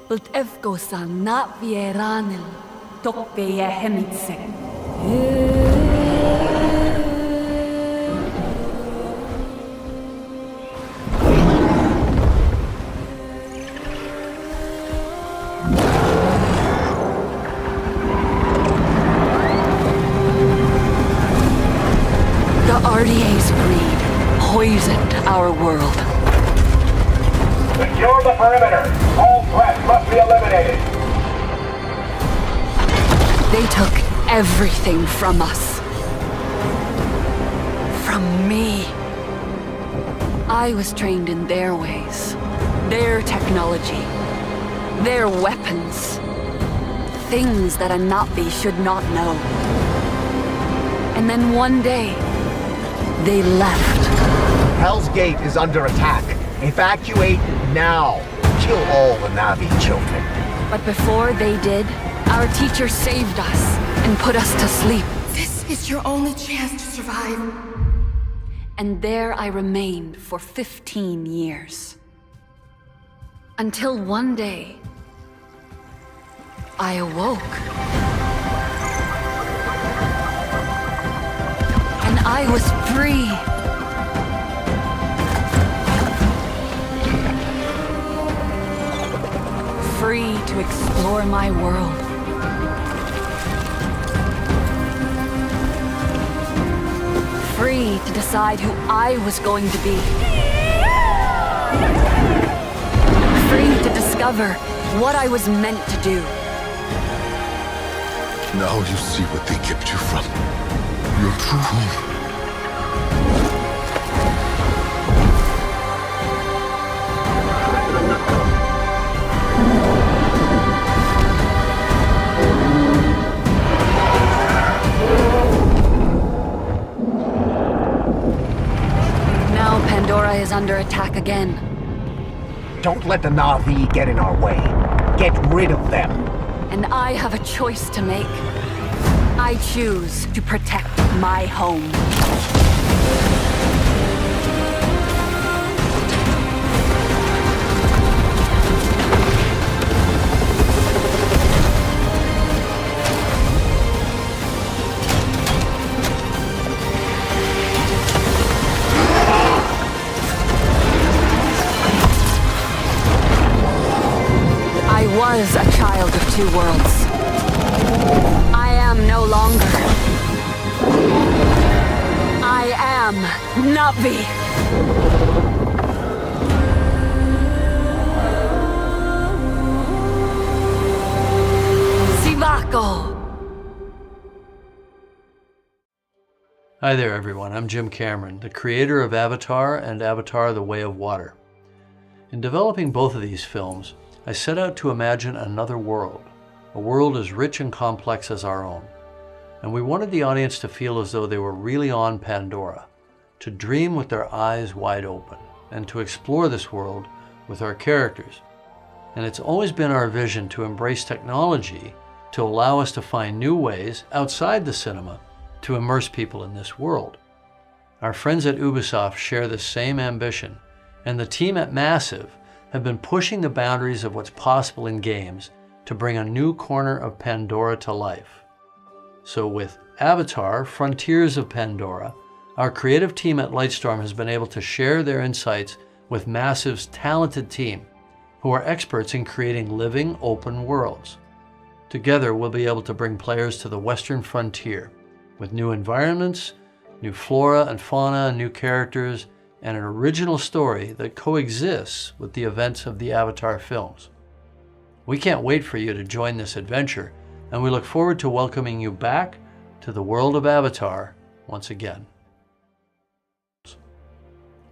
Bult efgosa na vieranel, tokke je hemitsek. The RDA's greed poisoned our world. Secure the perimeter. All threats must be eliminated. They took everything from us. From me. I was trained in their ways, their technology, their weapons. Things that a Navi should not know. And then one day, they left. Hell's Gate is under attack. Evacuate now. Kill all the Navi children. But before they did, our teacher saved us and put us to sleep. This is your only chance to survive. And there I remained for 15 years. Until one day, I awoke. And I was free. Free to explore my world. Free to decide who I was going to be. Free to discover what I was meant to do. Now you see what they kept you from. Your true home. Now Pandora is under attack again. Don't let the Navi get in our way. Get rid of them. And I have a choice to make. I choose to protect my home. I was a child of two worlds. I am no longer. I am Navi. Sivako. Hi there everyone, I'm Jim Cameron, the creator of Avatar and Avatar: The Way of Water. In developing both of these films, I set out to imagine another world, a world as rich and complex as our own. And we wanted the audience to feel as though they were really on Pandora, to dream with their eyes wide open, and to explore this world with our characters. And it's always been our vision to embrace technology to allow us to find new ways outside the cinema to immerse people in this world. Our friends at Ubisoft share the same ambition, and the team at Massive have been pushing the boundaries of what's possible in games to bring a new corner of Pandora to life. So with Avatar: Frontiers of Pandora, our creative team at Lightstorm has been able to share their insights with Massive's talented team, who are experts in creating living, open worlds. Together, we'll be able to bring players to the Western frontier with new environments, new flora and fauna, new characters, and an original story that coexists with the events of the Avatar films. We can't wait for you to join this adventure, and we look forward to welcoming you back to the world of Avatar once again.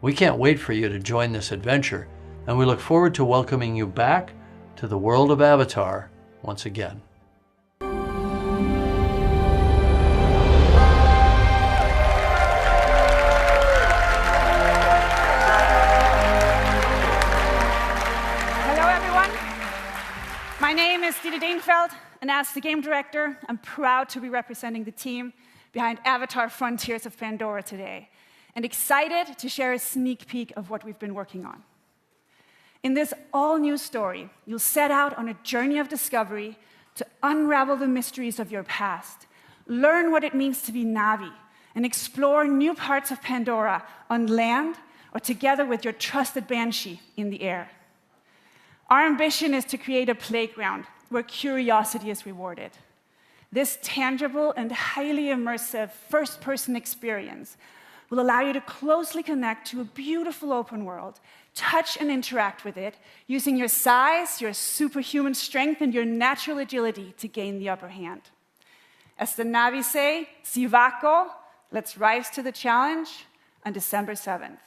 We can't wait for you to join this adventure, and we look forward to welcoming you back to the world of Avatar once again. My name is Dieter Deenfeld, and as the game director, I'm proud to be representing the team behind Avatar: Frontiers of Pandora today, and excited to share a sneak peek of what we've been working on. In this all-new story, you'll set out on a journey of discovery to unravel the mysteries of your past, learn what it means to be Na'vi, and explore new parts of Pandora on land or together with your trusted Banshee in the air. Our ambition is to create a playground where curiosity is rewarded. This tangible and highly immersive first-person experience will allow you to closely connect to a beautiful open world, touch and interact with it, using your size, your superhuman strength, and your natural agility to gain the upper hand. As the Na'vi say, Sivako, let's rise to the challenge on December 7th.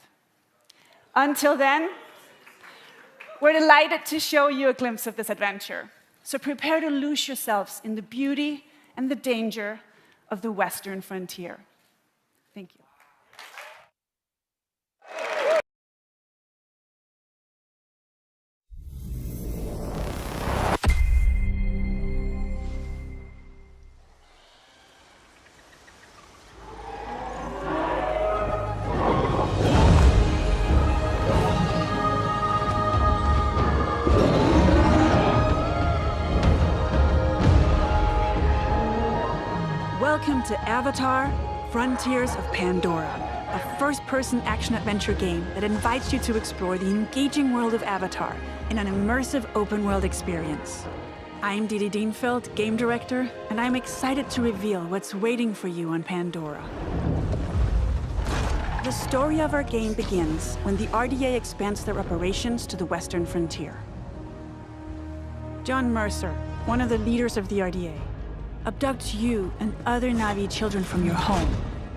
Until then, we're delighted to show you a glimpse of this adventure. So prepare to lose yourselves in the beauty and the danger of the Western frontier. Thank you. Welcome to Avatar: Frontiers of Pandora, a first-person action-adventure game that invites you to explore the engaging world of Avatar in an immersive open-world experience. I'm Didi Dienfeld, game director, and I'm excited to reveal what's waiting for you on Pandora. The story of our game begins when the RDA expands their operations to the western frontier. John Mercer, one of the leaders of the RDA, abducts you and other Na'vi children from your home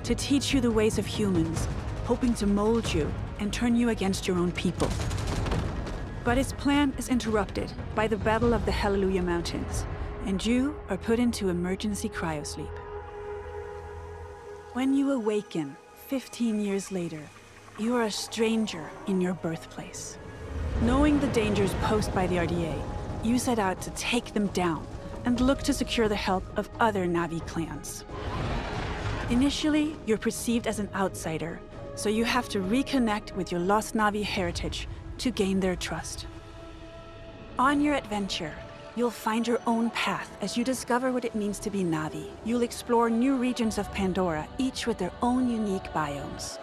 to teach you the ways of humans, hoping to mold you and turn you against your own people. But his plan is interrupted by the Battle of the Hallelujah Mountains, and you are put into emergency cryosleep. When you awaken 15 years later, you are a stranger in your birthplace. Knowing the dangers posed by the RDA, you set out to take them down and look to secure the help of other Na'vi clans. Initially, you're perceived as an outsider, so you have to reconnect with your lost Na'vi heritage to gain their trust. On your adventure, you'll find your own path as you discover what it means to be Na'vi. You'll explore new regions of Pandora, each with their own unique biomes.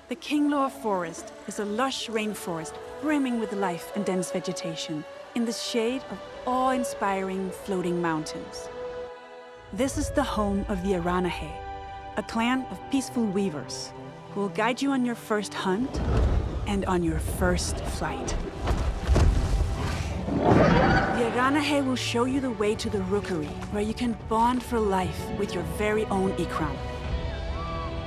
The Kingloa Forest is a lush rainforest brimming with life and dense vegetation in the shade of awe-inspiring floating mountains. This is the home of the Aranahe, a clan of peaceful weavers who will guide you on your first hunt and on your first flight. The Aranahe will show you the way to the rookery, where you can bond for life with your very own Ikram.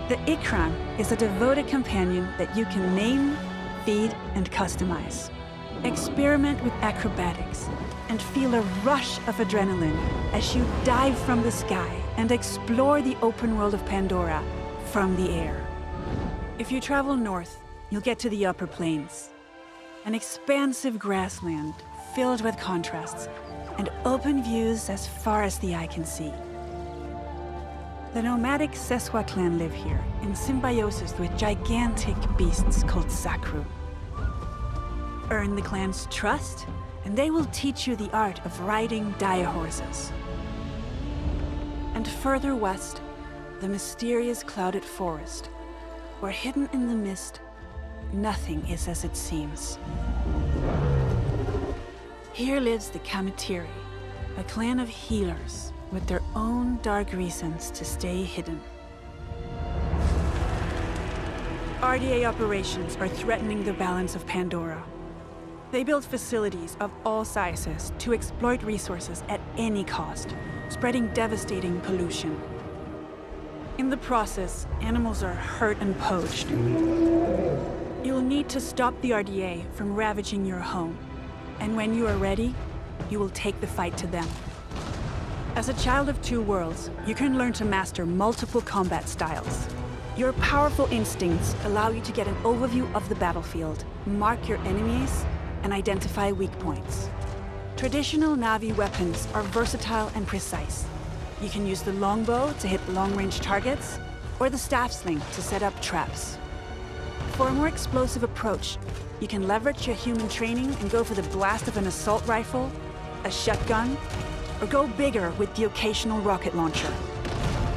The Ikram is a devoted companion that you can name, feed, and customize. Experiment with acrobatics and feel a rush of adrenaline as you dive from the sky and explore the open world of Pandora from the air. If you travel north, you'll get to the upper plains, an expansive grassland filled with contrasts and open views as far as the eye can see. The nomadic Seswa clan live here in symbiosis with gigantic beasts called Sakru. Earn the clan's trust, and they will teach you the art of riding dire horses. And further west, the mysterious clouded forest, where hidden in the mist, nothing is as it seems. Here lives the Kamatiri, a clan of healers with their own dark reasons to stay hidden. RDA operations are threatening the balance of Pandora. They build facilities of all sizes to exploit resources at any cost, spreading devastating pollution. In the process, animals are hurt and poached. You'll need to stop the RDA from ravaging your home, and when you are ready, you will take the fight to them. As a child of two worlds, you can learn to master multiple combat styles. Your powerful instincts allow you to get an overview of the battlefield, mark your enemies, and identify weak points. Traditional Na'vi weapons are versatile and precise. You can use the longbow to hit long-range targets, or the staff sling to set up traps. For a more explosive approach, you can leverage your human training and go for the blast of an assault rifle, a shotgun, or go bigger with the occasional rocket launcher.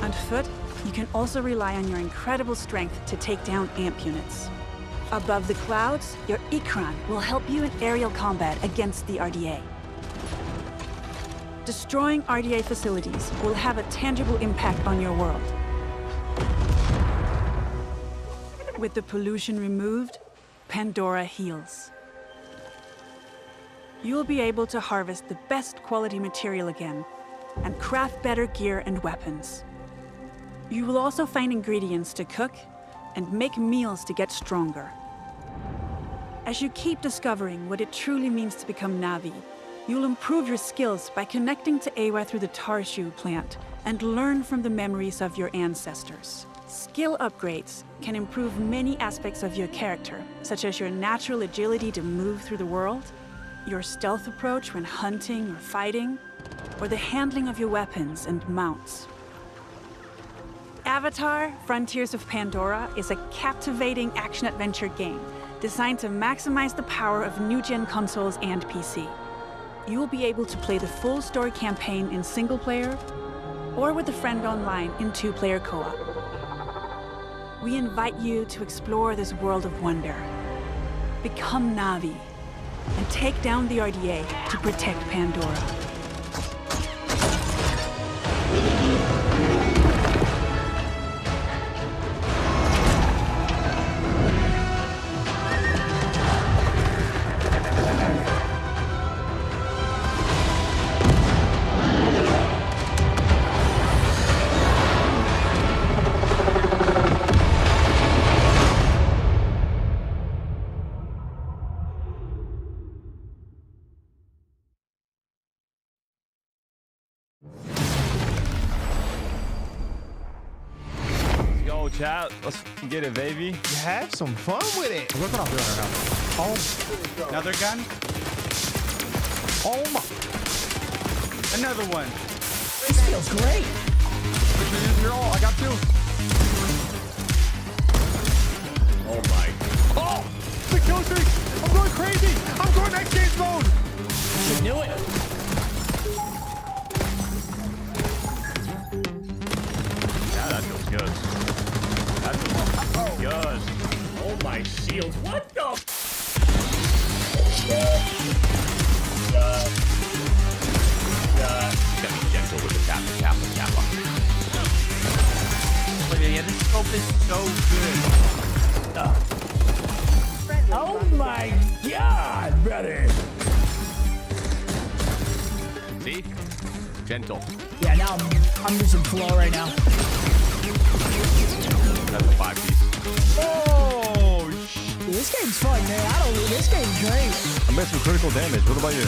On foot, you can also rely on your incredible strength to take down AMP units. Above the clouds, your Ikran will help you in aerial combat against the RDA. Destroying RDA facilities will have a tangible impact on your world. With the pollution removed, Pandora heals. You'll be able to harvest the best quality material again and craft better gear and weapons. You will also find ingredients to cook and make meals to get stronger. As you keep discovering what it truly means to become Na'vi, you'll improve your skills by connecting to Awa through the Tarshu plant and learn from the memories of your ancestors. Skill upgrades can improve many aspects of your character, such as your natural agility to move through the world, your stealth approach when hunting or fighting, or the handling of your weapons and mounts. Avatar: Frontiers of Pandora is a captivating action-adventure game designed to maximize the power of new-gen consoles and PC. You will be able to play the full story campaign in single-player or with a friend online in two-player co-op. We invite you to explore this world of wonder. Become Na'vi and take down the RDA to protect Pandora. Chat, let's get it, baby. Have some fun with it. Look what I'm doing right now. Oh, Another gun. oh my. Another one. This feels great. You're all, I got two. Oh my. Oh, the kill streak. I'm going crazy. I'm going X Games mode. Should do it. Yeah, that feels good. That feels good. Oh my shield. What the? Gotta be gentle with the tap, tap, tap. Yeah, this scope is so good. Oh my god, brother. See? Gentle. Yeah, now I'm using flow right now. That's a 5-piece. Oh, dude, this game's fun, man. This game's great. I'm getting some critical damage. What about you?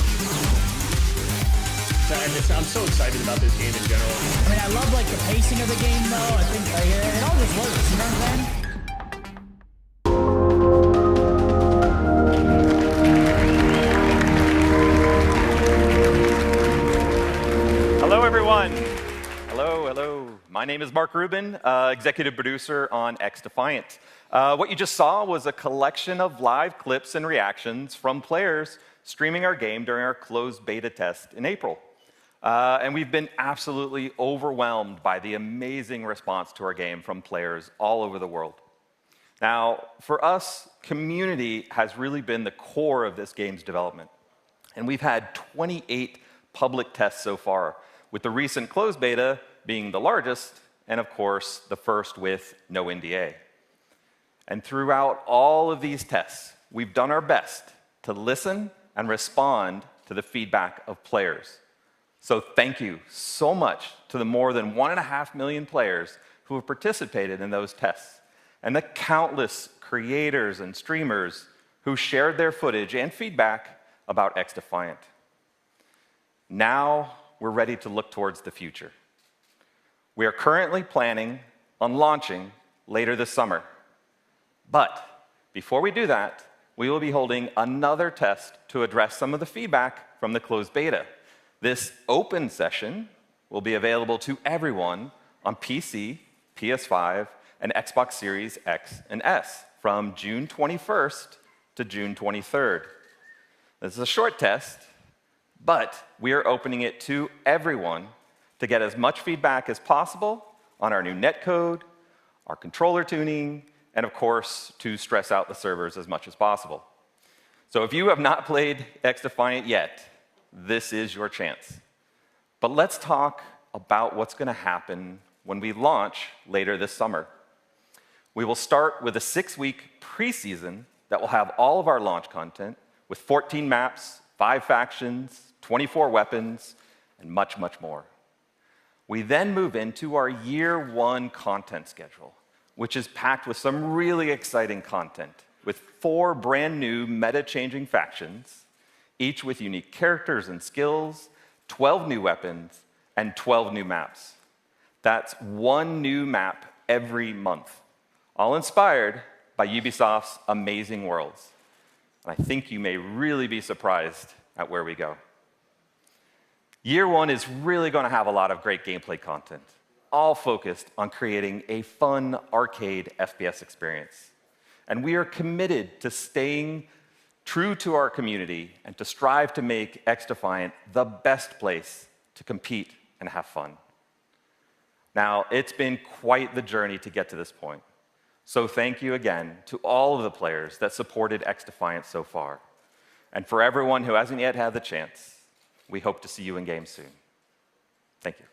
I'm so excited about this game in general. I mean, I love like the pacing of the game, though. I think it all just works. You know what I'm saying? Hello, everyone. Hello. My name is Mark Rubin, executive producer on XDefiant. What you just saw was a collection of live clips and reactions from players streaming our game during our closed beta test in April. And we've been absolutely overwhelmed by the amazing response to our game from players all over the world. Now, for us, community has really been the core of this game's development. And we've had 28 public tests so far, with the recent closed beta being the largest, and of course, the first with no NDA. And throughout all of these tests, we've done our best to listen and respond to the feedback of players. So thank you so much to the more than 1.5 million players who have participated in those tests, and the countless creators and streamers who shared their footage and feedback about XDefiant. Now we're ready to look towards the future. We are currently planning on launching later this summer. But before we do that, we will be holding another test to address some of the feedback from the closed beta. This open session will be available to everyone on PC, PS5, and Xbox Series X and S from June 21st to June 23rd. This is a short test, but we are opening it to everyone to get as much feedback as possible on our new netcode, our controller tuning, and of course, to stress out the servers as much as possible. So if you have not played XDefiant yet, this is your chance. But let's talk about what's going to happen when we launch later this summer. We will start with a 6-week preseason that will have all of our launch content with 14 maps, 5 factions, 24 weapons, and much, much more. We then move into our year 1 content schedule, which is packed with some really exciting content, with 4 brand new meta-changing factions, each with unique characters and skills, 12 new weapons, and 12 new maps. That's 1 new map every month, all inspired by Ubisoft's amazing worlds. And I think you may really be surprised at where we go. Year 1 is really going to have a lot of great gameplay content, all focused on creating a fun arcade FPS experience. And we are committed to staying true to our community and to strive to make XDefiant the best place to compete and have fun. Now, it's been quite the journey to get to this point. So thank you again to all of the players that supported XDefiant so far. And for everyone who hasn't yet had the chance, we hope to see you in game soon. Thank you.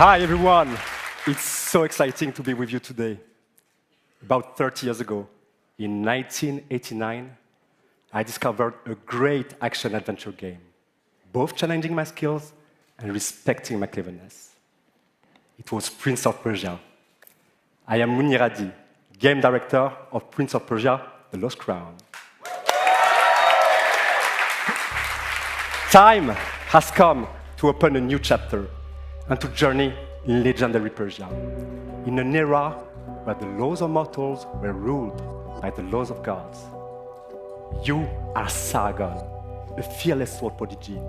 Hi, everyone. It's so exciting to be with you today. About 30 years ago, in 1989, I discovered a great action-adventure game, both challenging my skills and respecting my cleverness. It was Prince of Persia. I am Muniradi, game director of Prince of Persia, The Lost Crown. Time has come to open a new chapter and to journey in legendary Persia, in an era where the laws of mortals were ruled by the laws of gods. You are Sargon, a fearless sword prodigy,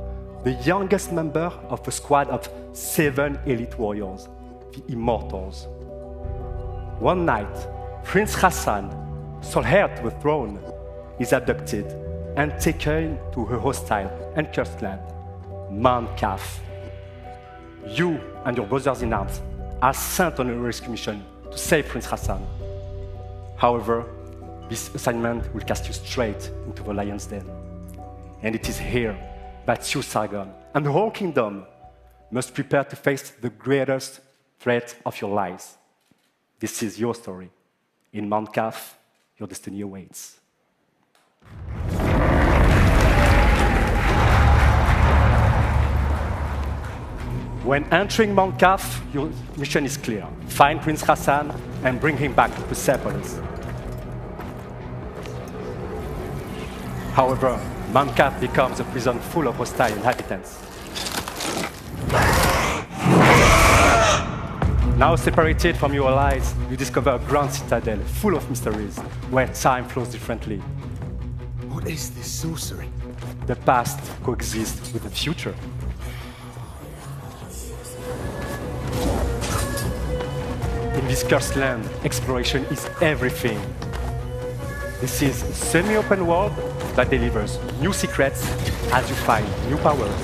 the youngest member of a squad of 7 elite warriors, the Immortals. One night, Prince Hassan, sole heir to the throne, is abducted and taken to a hostile and cursed land, Mount Kaf. You and your brothers in arms are sent on a rescue mission to save Prince Hassan. However, this assignment will cast you straight into the lion's den. And it is here that you, Sargon, and the whole kingdom must prepare to face the greatest threat of your lives. This is your story. In Mount Kaf, your destiny awaits. When entering Mount Kaf, your mission is clear. Find Prince Hassan and bring him back to Persepolis. However, Mount Kaf becomes a prison full of hostile inhabitants. Now separated from your allies, you discover a grand citadel full of mysteries, where time flows differently. What is this sorcery? The past coexists with the future. In this cursed land, exploration is everything. This is a semi-open world that delivers new secrets as you find new powers.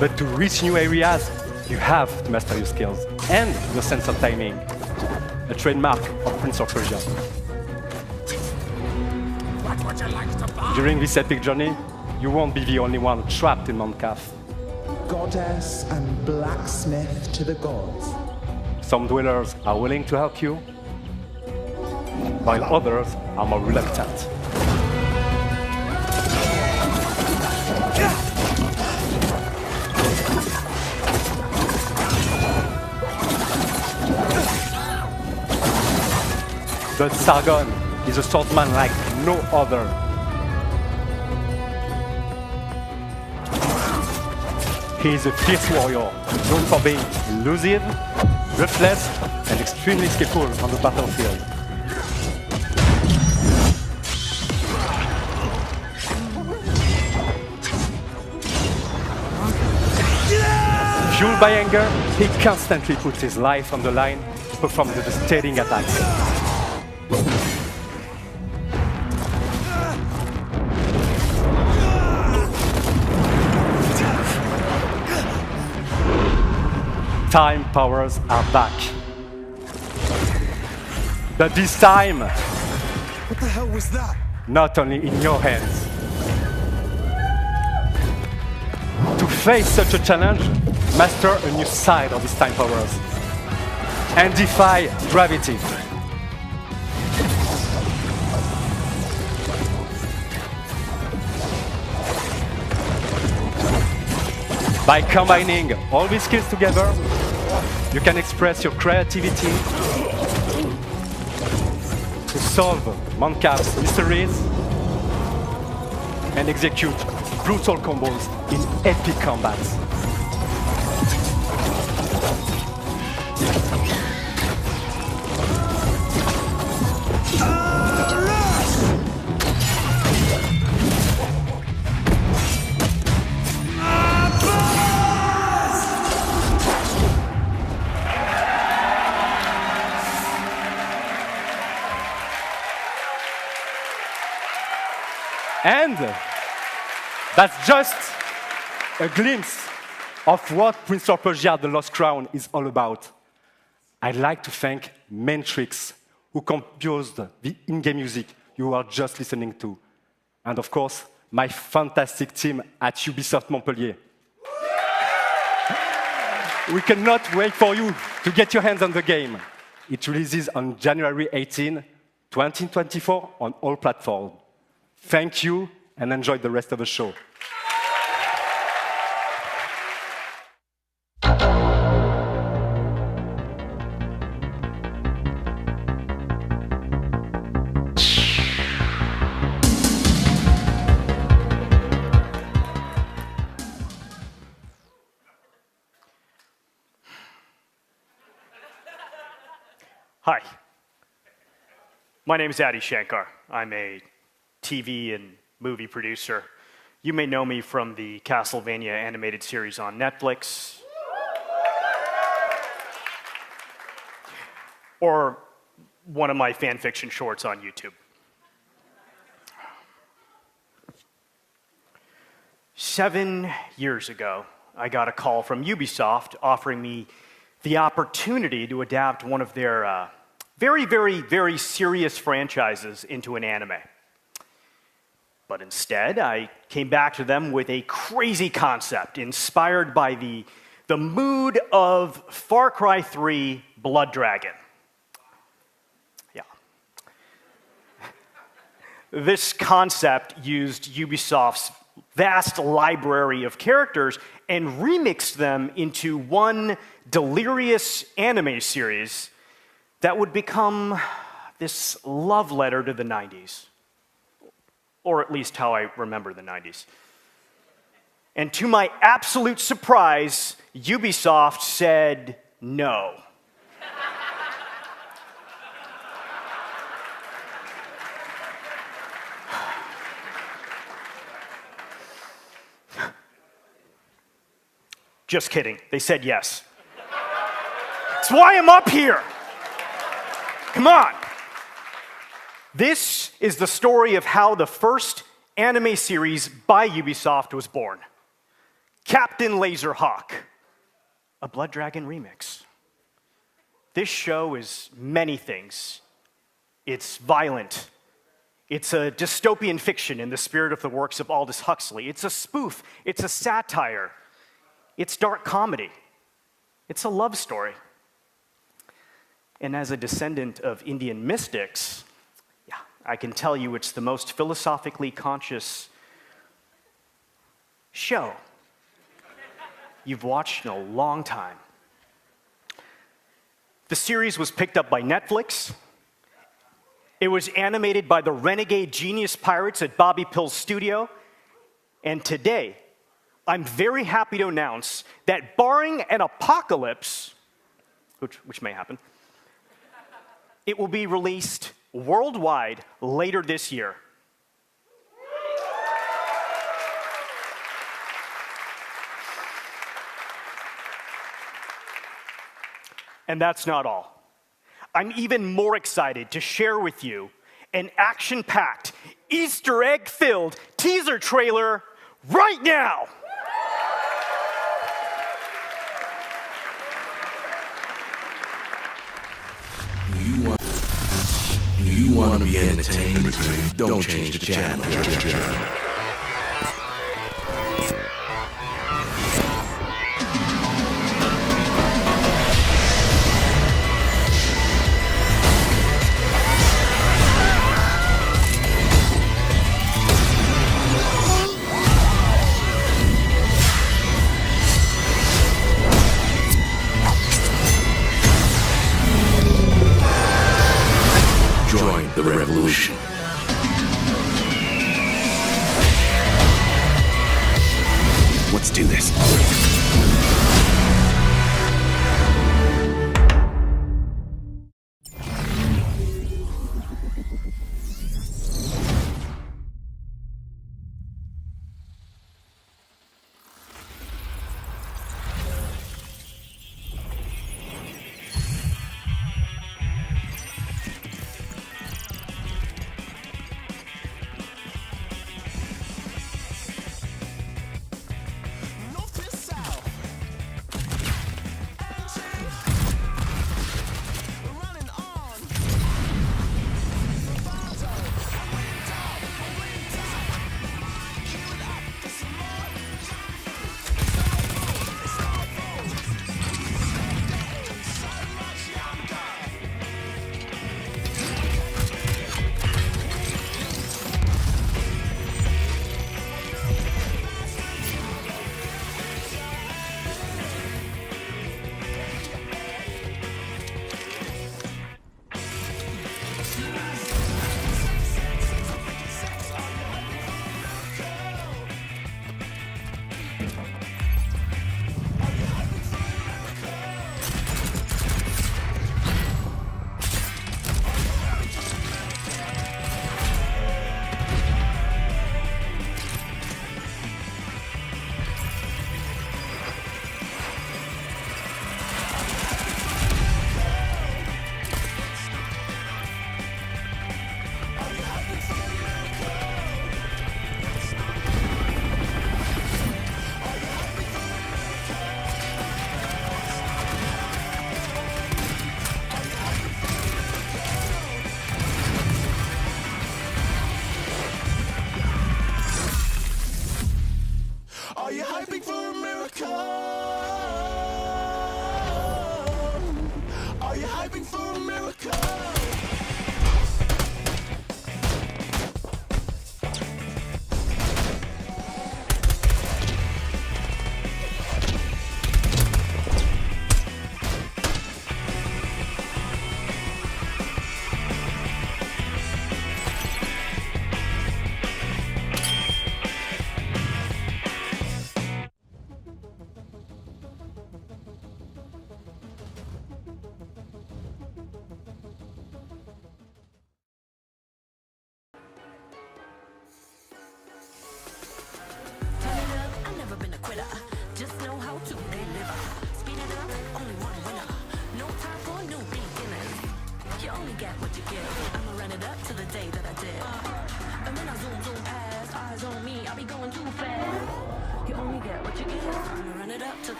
But to reach new areas, you have to master your skills and your sense of timing, a trademark of Prince of Persia. What would you like to buy? During this epic journey, you won't be the only one trapped in Mount Kaf. Goddess and blacksmith to the gods. Some dwellers are willing to help you, while others are more reluctant. But Sargon is a swordsman like no other. He is a fierce warrior, known for being elusive, ruthless, and extremely skillful on the battlefield. Fueled by anger, he constantly puts his life on the line to perform the devastating attacks. Time powers are back. But this time, What the hell was that? not only in your hands. To face such a challenge, master a new side of his time powers and defy gravity. By combining all these skills together, you can express your creativity to solve Mount Kaf's mysteries and execute brutal combos in epic combats. And that's just a glimpse of what Prince of Persia: The Lost Crown is all about. I'd like to thank Matrix, who composed the in-game music you are just listening to. And of course, my fantastic team at Ubisoft Montpellier. We cannot wait for you to get your hands on the game. It releases on January 18, 2024 on all platforms. Thank you, and enjoy the rest of the show. Hi. My name is Adi Shankar. I'm a TV and movie producer. You may know me from the Castlevania animated series on Netflix, or one of my fan fiction shorts on YouTube. 7 years ago, I got a call from Ubisoft offering me the opportunity to adapt one of their very, very, very serious franchises into an anime. But instead, I came back to them with a crazy concept inspired by the mood of Far Cry 3 Blood Dragon. This concept used Ubisoft's vast library of characters and remixed them into one delirious anime series that would become this love letter to the 90s. Or at least how I remember the 90s. And to my absolute surprise, Ubisoft said no. Just kidding. They said yes. That's why I'm up here. Come on. This is the story of how the first anime series by Ubisoft was born. Captain Laserhawk, a Blood Dragon remix. This show is many things. It's violent. It's a dystopian fiction in the spirit of the works of Aldous Huxley. It's a spoof. It's a satire. It's dark comedy. It's a love story. And as a descendant of Indian mystics, I can tell you it's the most philosophically conscious show you've watched in a long time. The series was picked up by Netflix. It was animated by the renegade genius pirates at Bobby Pill's studio. And today, I'm very happy to announce that barring an apocalypse, which may happen, it will be released worldwide later this year. And that's not all. I'm even more excited to share with you an action-packed, Easter egg-filled teaser trailer right now. You want to be entertained? Don't change the channel. Join the revolution. Let's do this.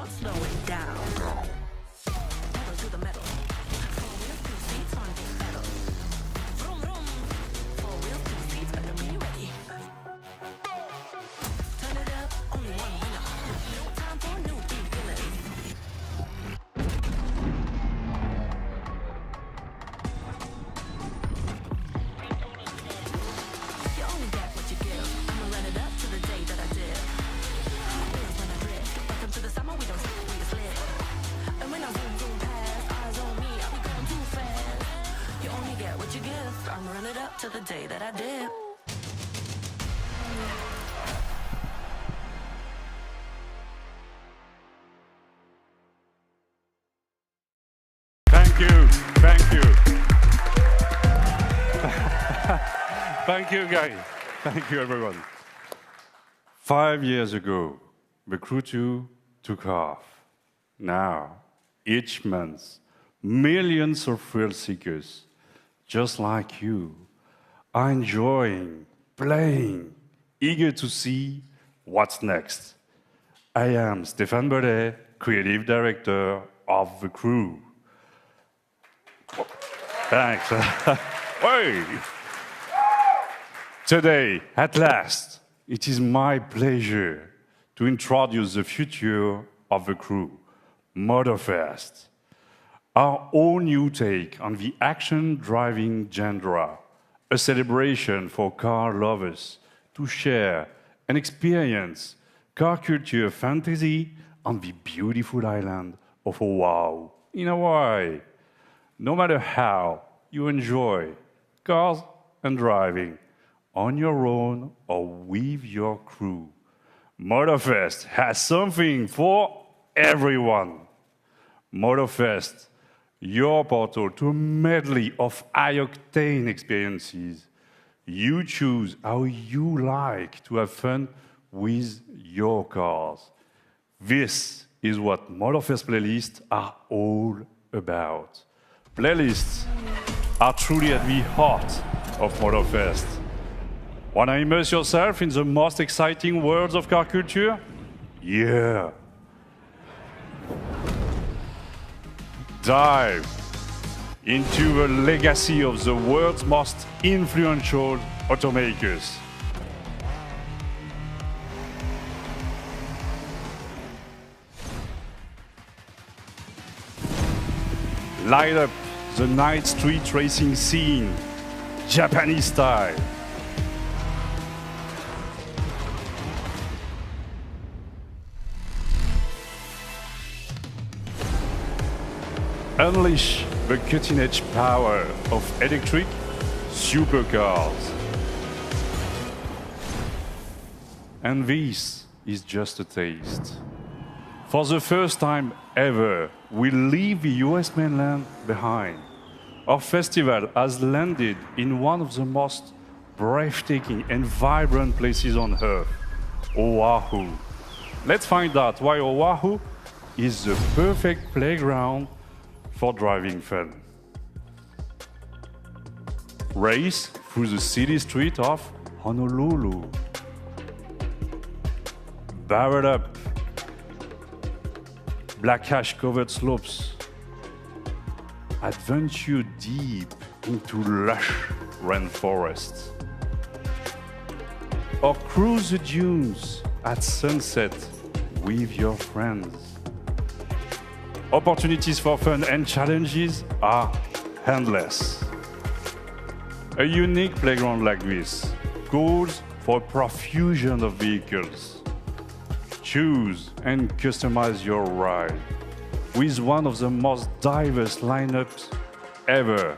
about slowing down. Pedal to the metal. 4 wheels, 2 seats on the pedal. Vroom, vroom. 4 wheels, 2 seats, better be ready. Turn it up, only one winner. No time for new beginners. You only get what you give. I'ma run it up to the day that I did. Wheels when I drift. Welcome to the summer, we don't stop, we just live. And when I zoom, zoom past, eyes on me, I'll be going too fast. You only get what you give. I'ma run it up to the day that I did. Thank you. Thank you. Thank you, guys. Thank you, everyone. 5 years ago, the Crew 2 took off. Now, each month, millions of thrill seekers, just like you, are enjoying, playing, eager to see what's next. I am Stéphane Bellet, Creative Director of the Crew. Thanks. Hey. Today, at last, it is my pleasure to introduce the future of the Crew, Motorfest, our own new take on the action-driving genre, a celebration for car lovers to share and experience car culture fantasy on the beautiful island of Oahu in Hawaii. No matter how you enjoy cars and driving, on your own or with your crew, Motorfest has something for everyone. Motorfest, your portal to a medley of high-octane experiences. You choose how you like to have fun with your cars. This is what Motorfest playlists are all about. Playlists are truly at the heart of Motorfest. Want to immerse yourself in the most exciting worlds of car culture? Yeah. Dive into the legacy of the world's most influential automakers. Light up the night street racing scene, Japanese style. Unleash the cutting-edge power of electric supercars. And this is just a taste. For the first time ever, we leave the US mainland behind. Our festival has landed in one of the most breathtaking and vibrant places on Earth, Oahu. Let's find out why Oahu is the perfect playground for driving fun. Race through the city street of Honolulu. Barrel up black ash-covered slopes. Adventure deep into lush rainforests. Or cruise the dunes at sunset with your friends. Opportunities for fun and challenges are endless. A unique playground like this calls for a profusion of vehicles. Choose and customize your ride with one of the most diverse lineups ever,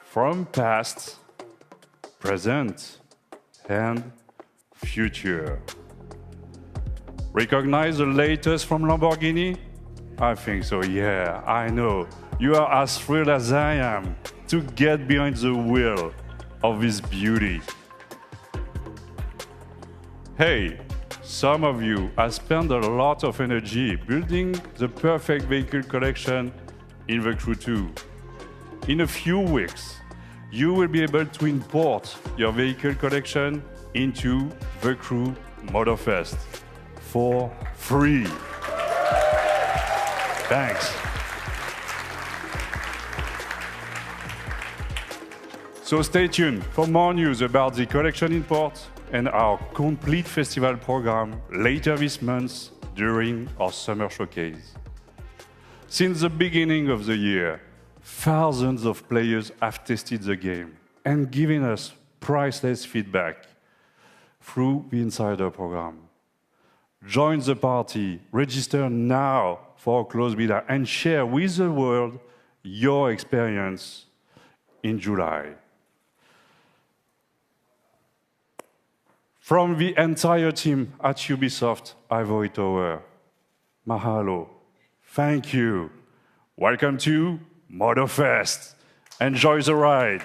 from past, present, and future. Recognize the latest from Lamborghini? I think so, yeah, I know. You are as thrilled as I am to get behind the wheel of this beauty. Hey, some of you have spent a lot of energy building the perfect vehicle collection in the Crew 2. In a few weeks, you will be able to import your vehicle collection into the Crew Motorfest for free. Thanks. So stay tuned for more news about the collection import and our complete festival program later this month during our summer showcase. Since the beginning of the year, thousands of players have tested the game and given us priceless feedback through the Insider program. Join the party, register now for our closed beta, and share with the world your experience in July. From the entire team at Ubisoft Ivory Tower, mahalo, thank you. Welcome to Motorfest. Enjoy the ride.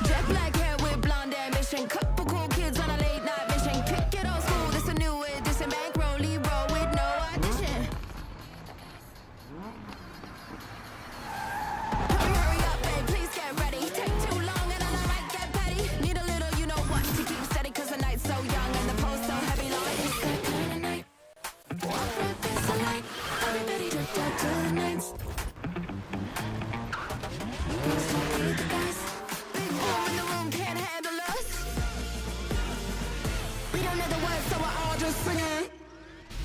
Jet black hair with blonde ambition. Couple cool kids on a late night mission. Kick it old school, this a new edition. Bankroll, roll with no audition. Hurry up, babe, please get ready. Take too long and I might get petty. Need a little, you know what, to keep steady. Cause the night's so young and the pulse so heavy. Like it's that kind of night. Walk right past the light. Everybody drift out to the nights. Beat the guys. Big boom in the room can't handle us. We don't know the words, so we're all just singing.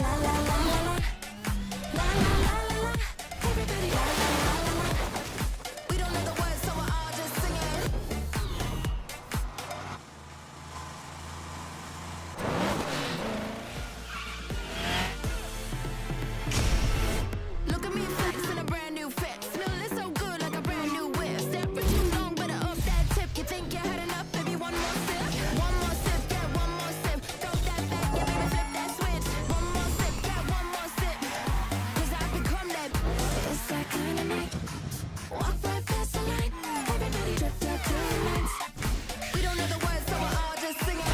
La la la la la. La la la la la. Everybody la la la la la. We don't know the words, so we're all just singing. Look at me flex in a brand new fit. Smelling so good like a brand new whip. Step for too long, better up that tip. You think you had enough, baby? One more sip. One more sip, get one more sip. Throw that back, yeah, baby, flip that switch. One more sip, get one more sip. Cause I've become that. It's that kind of night. Walk right past the light. Everybody drift out to the lights. We don't know the words, so we're all just singing.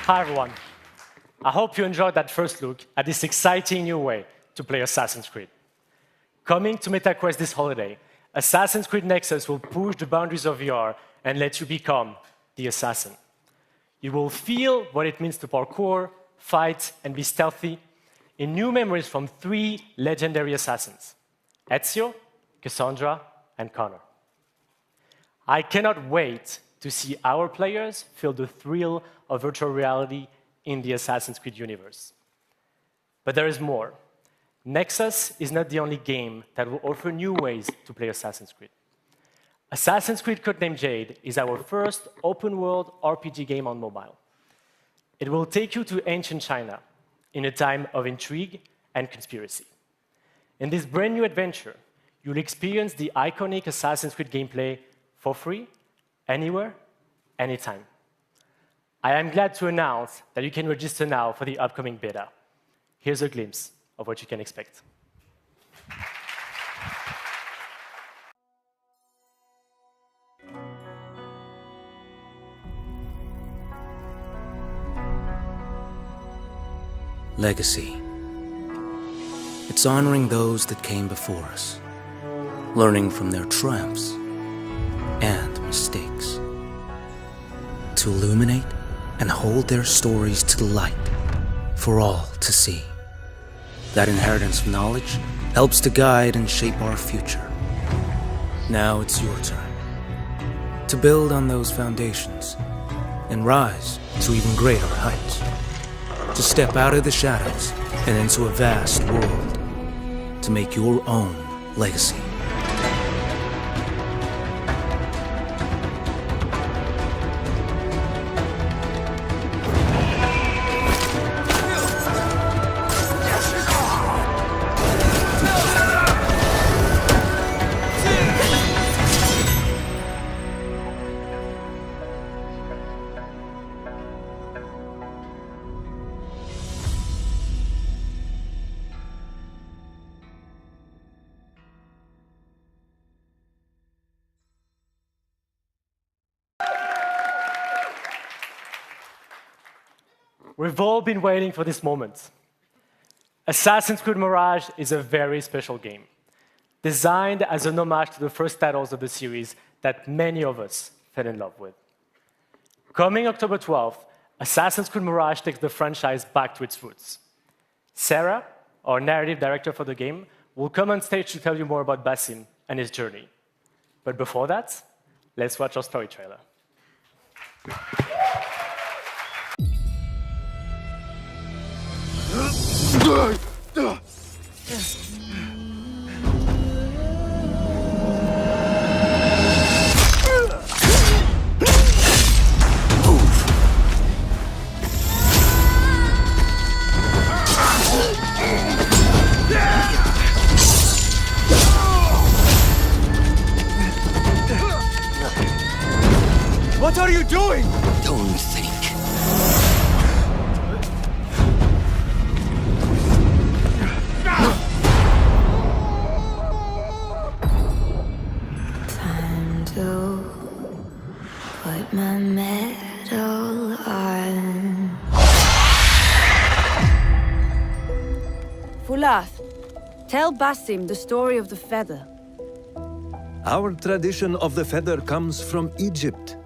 Hi everyone. I hope you enjoyed that first look at this exciting new way to play Assassin's Creed. Coming to MetaQuest this holiday, Assassin's Creed Nexus will push the boundaries of VR and let you become the assassin. You will feel what it means to parkour, fight, and be stealthy in new memories from 3 legendary assassins, Ezio, Cassandra, and Connor. I cannot wait to see our players feel the thrill of virtual reality in the Assassin's Creed universe. But there is more. Nexus is not the only game that will offer new ways to play Assassin's Creed. Assassin's Creed Codename Jade is our first open-world RPG game on mobile. It will take you to ancient China in a time of intrigue and conspiracy. In this brand new adventure, you'll experience the iconic Assassin's Creed gameplay for free, anywhere, anytime. I am glad to announce that you can register now for the upcoming beta. Here's a glimpse of what you can expect. Legacy. It's honoring those that came before us, learning from their triumphs and mistakes, to illuminate and hold their stories to the light for all to see. That inheritance of knowledge helps to guide and shape our future. Now it's your turn to build on those foundations and rise to even greater heights. To step out of the shadows and into a vast world, to make your own legacy. We've all been waiting for this moment. Assassin's Creed Mirage is a very special game, designed as an homage to the first titles of the series that many of us fell in love with. Coming October 12th, Assassin's Creed Mirage takes the franchise back to its roots. Sarah, our narrative director for the game, will come on stage to tell you more about Basim and his journey. But before that, let's watch our story trailer. What are you doing? Don't think. Time to put my medal on. Fulath, tell Basim the story of the feather. Our tradition of the feather comes from Egypt.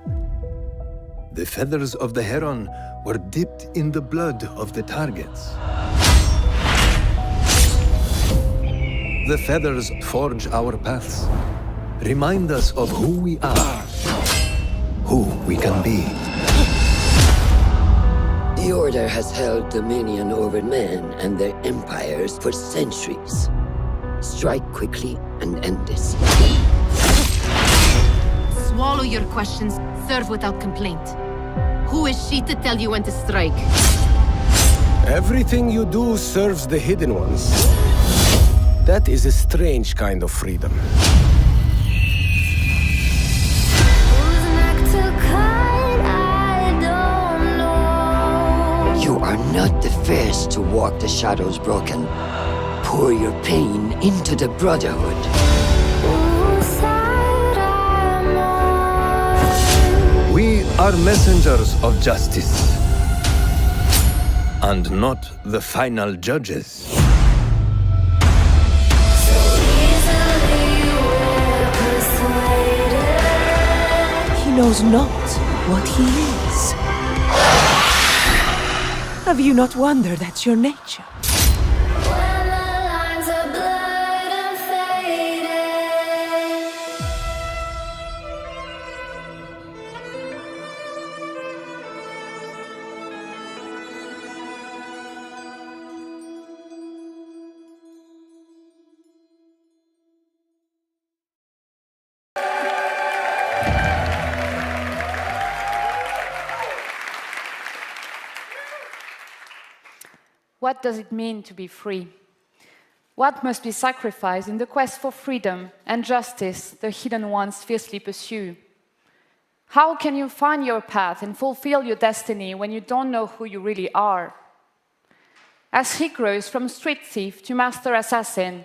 The feathers of the heron were dipped in the blood of the targets. The feathers forge our paths, remind us of who we are, who we can be. The Order has held dominion over men and their empires for centuries. Strike quickly and end this. Swallow your questions, serve without complaint. Who is she to tell you when to strike? Everything you do serves the hidden ones. That is a strange kind of freedom. You are not the first to walk the shadows broken. Pour your pain into the Brotherhood. We are messengers of justice, and not the final judges. He knows not what he is. Have you not wondered at your nature? What does it mean to be free? What must be sacrificed in the quest for freedom and justice the hidden ones fiercely pursue? How can you find your path and fulfill your destiny when you don't know who you really are? As he grows from street thief to master assassin,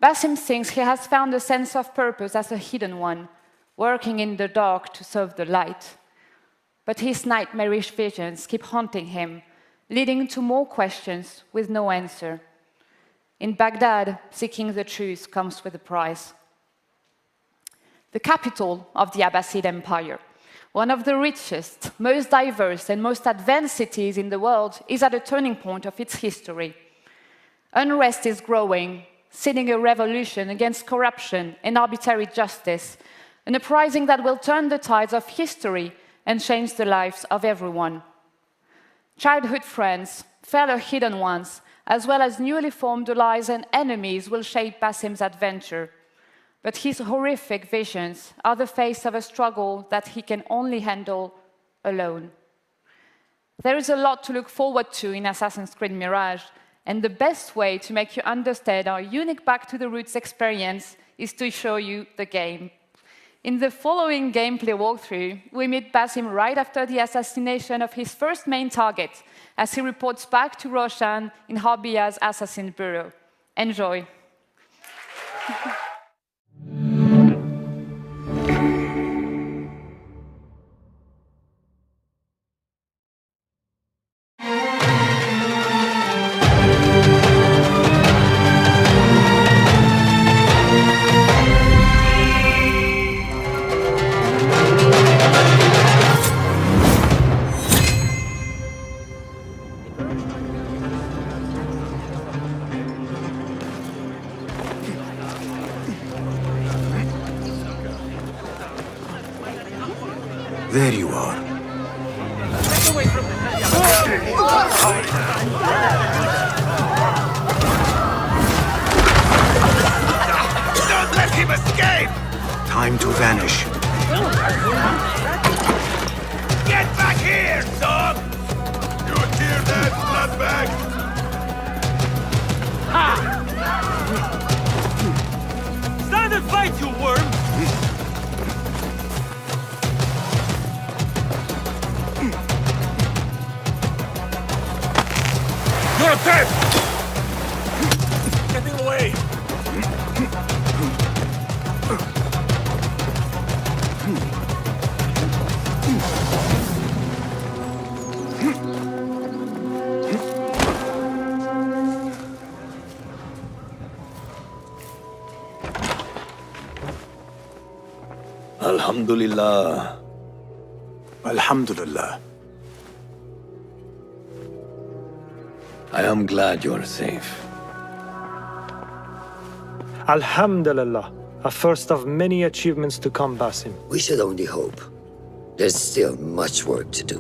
Basim thinks he has found a sense of purpose as a hidden one, working in the dark to serve the light. But his nightmarish visions keep haunting him, leading to more questions with no answer. In Baghdad, seeking the truth comes with a price. The capital of the Abbasid Empire, one of the richest, most diverse, and most advanced cities in the world, is at a turning point of its history. Unrest is growing, seeding a revolution against corruption and arbitrary justice, an uprising that will turn the tides of history and change the lives of everyone. Childhood friends, fellow hidden ones, as well as newly formed allies and enemies will shape Basim's adventure. But his horrific visions are the face of a struggle that he can only handle alone. There is a lot to look forward to in Assassin's Creed Mirage, and the best way to make you understand our unique Back to the Roots experience is to show you the game. In the following gameplay walkthrough, we meet Basim right after the assassination of his first main target, as he reports back to Roshan in Harbiya's Assassin Bureau. Enjoy. There you are. Don't let him escape! Time to vanish. Get back here, dog! You hear that, bloodbag? Stand and fight, you worm! You're dead! Getting away! Alhamdulillah. Alhamdulillah. I am glad you're safe. Alhamdulillah. A first of many achievements to come, Basim. We should only hope. There's still much work to do.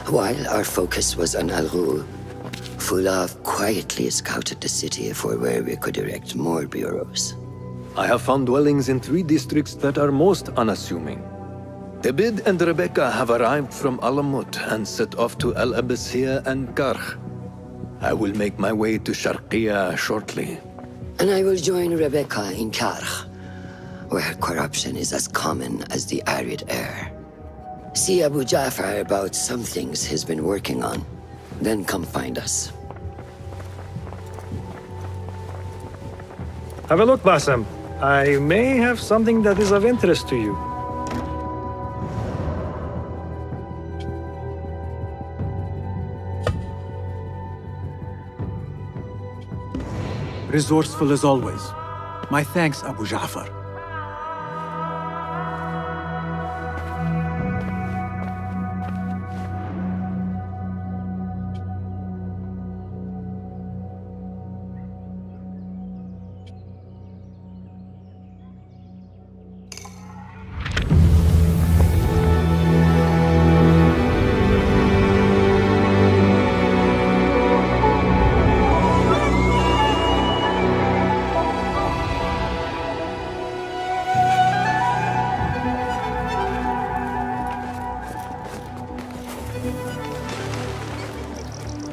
While our focus was on Al-Ghul, Fulaf quietly scouted the city for where we could erect more bureaus. I have found dwellings in 3 districts that are most unassuming. Tebid and Rebecca have arrived from Alamut and set off to Al Abbasiyah and Karkh. I will make my way to Sharqiya shortly. And I will join Rebecca in Karkh, where corruption is as common as the arid air. See Abu Ja'far about some things he's been working on. Then come find us. Have a look, Basim. I may have something that is of interest to you. Resourceful as always. My thanks, Abu Ja'far.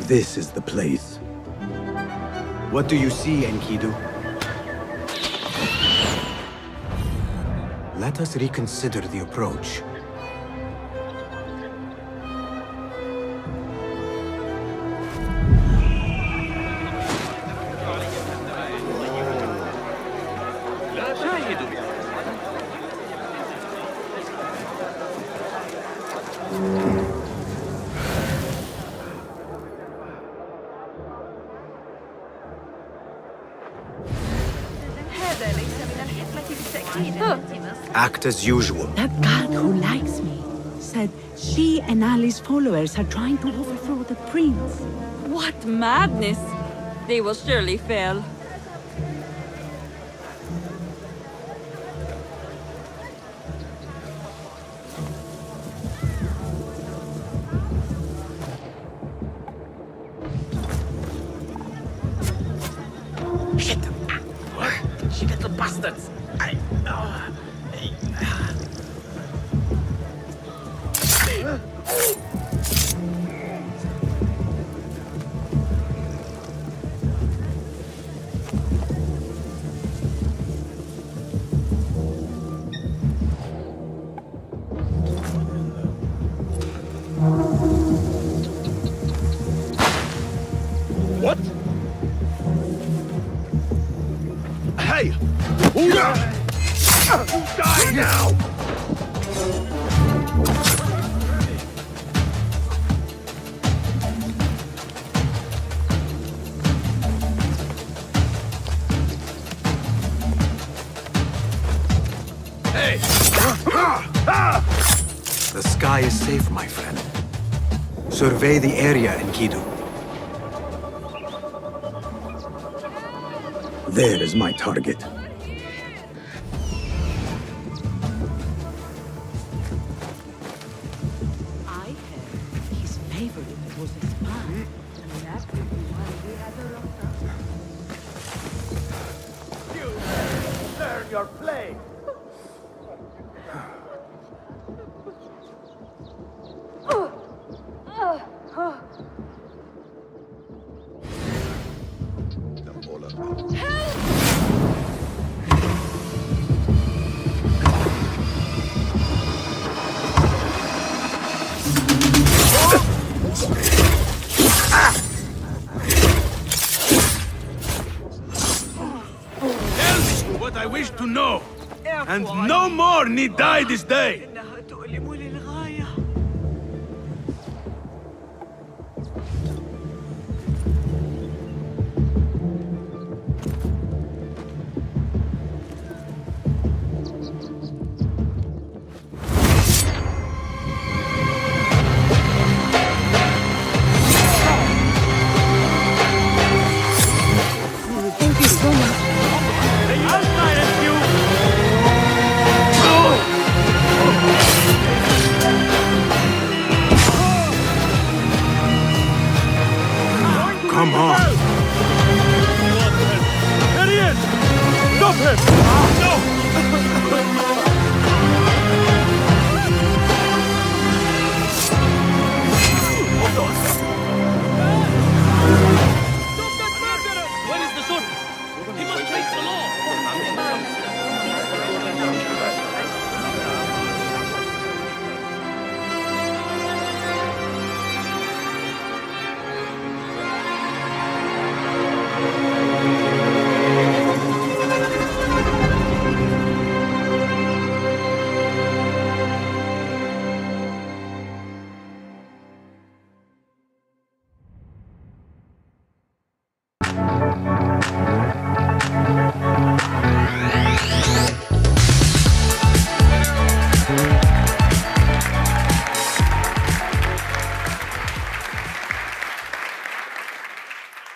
This is the place. What do you see, Enkidu? Let us reconsider the approach. Act as usual. That guard who likes me said she and Ali's followers are trying to overthrow the prince. What madness! They will surely fail. Shit! What? She little bastards! What? Hey! Who die now? Hey! The sky is safe, my friend. Survey the area, Enkidu. There is my target. I heard his favorite was a spy, and that could be why we had her locked up. You learn your play! Tell me what I wish to know, and no more need die this day. Thank you so much. I'll silence you! Come on. There he is! Stop him! No! Where is the sword? He must face the law.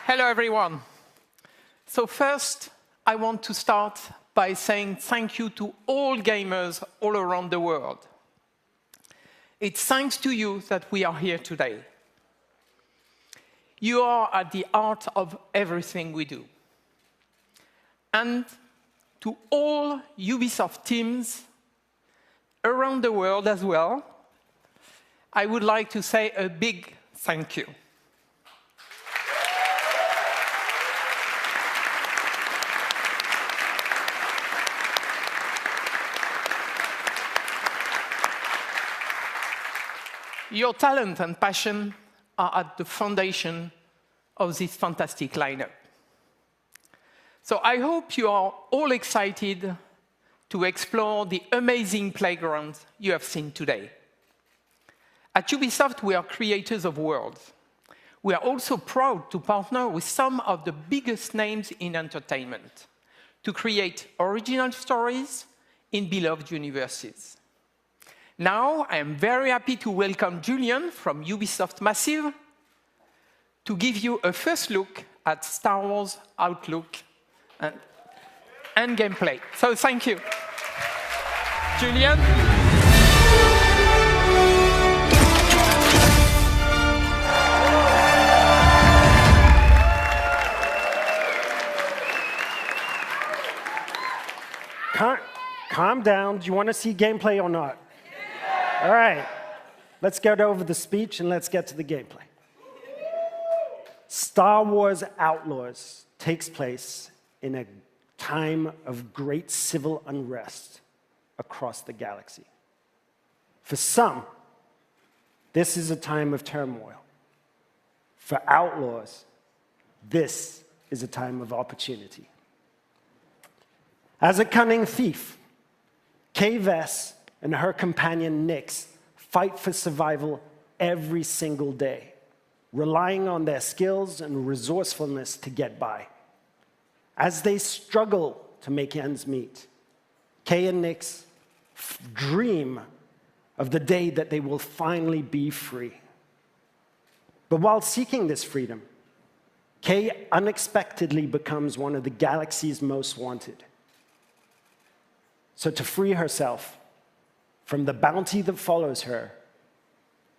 Hello, everyone. So first, I want to start by saying thank you to all gamers all around the world. It's thanks to you that we are here today. You are at the heart of everything we do. And to all Ubisoft teams around the world as well, I would like to say a big thank you. Your talent and passion are at the foundation of this fantastic lineup. So I hope you are all excited to explore the amazing playground you have seen today. At Ubisoft, we are creators of worlds. We are also proud to partner with some of the biggest names in entertainment to create original stories in beloved universes. Now, I am very happy to welcome Julian from Ubisoft Massive to give you a first look at Star Wars Outlook and gameplay. So thank you. Julian? Calm down. Do you want to see gameplay or not? All right. Let's get over the speech and let's get to the gameplay. Star Wars Outlaws takes place in a time of great civil unrest across the galaxy. For some, this is a time of turmoil. For Outlaws, this is a time of opportunity. As a cunning thief, Kay Vess and her companion Nyx fight for survival every single day, relying on their skills and resourcefulness to get by. As they struggle to make ends meet, Kay and Nyx dream of the day that they will finally be free. But while seeking this freedom, Kay unexpectedly becomes one of the galaxy's most wanted. So to free herself from the bounty that follows her,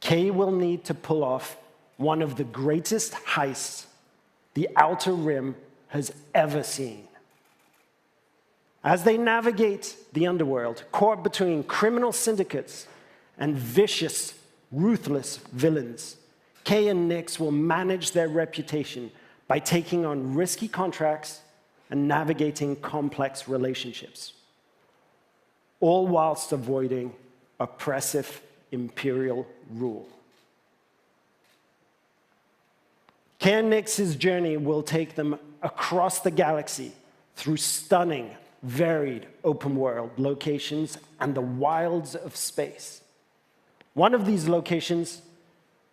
Kay will need to pull off one of the greatest heists the Outer Rim has ever seen. As they navigate the underworld, caught between criminal syndicates and vicious, ruthless villains, Kay and Nyx will manage their reputation by taking on risky contracts and navigating complex relationships, all whilst avoiding oppressive imperial rule. Kay and Nyx's journey will take them across the galaxy through stunning, varied open-world locations and the wilds of space. One of these locations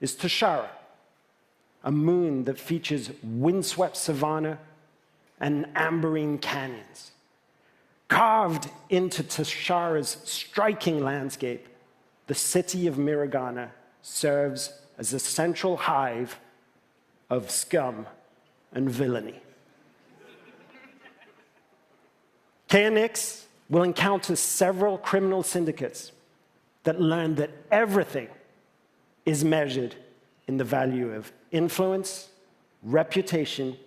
is Toshara, a moon that features windswept savanna and amberine canyons. Carved into Toshara's striking landscape, the city of Miragana serves as a central hive of scum and villainy. Kay and Nyx will encounter several criminal syndicates that learn that everything is measured in the value of influence, reputation,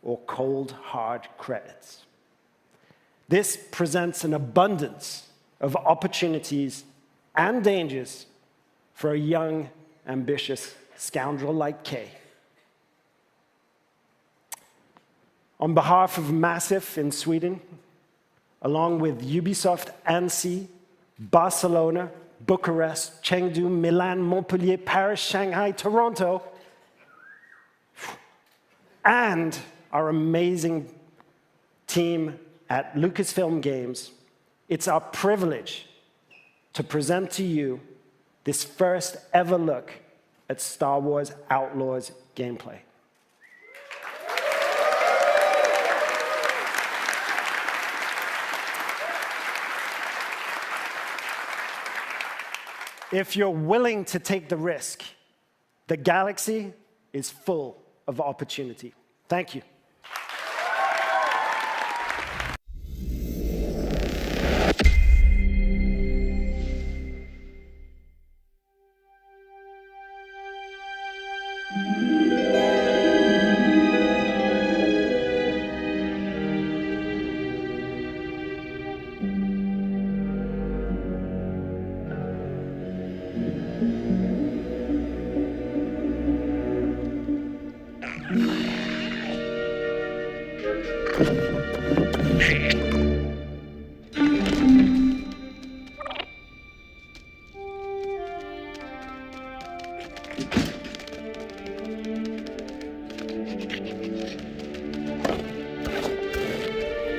or cold, hard credits. This presents an abundance of opportunities and dangers for a young, ambitious scoundrel like Kay. On behalf of Massive in Sweden, along with Ubisoft Annecy, Barcelona, Bucharest, Chengdu, Milan, Montpellier, Paris, Shanghai, Toronto, and our amazing team at Lucasfilm Games, it's our privilege to present to you this first ever look at Star Wars Outlaws gameplay. If you're willing to take the risk, the galaxy is full of opportunity. Thank you.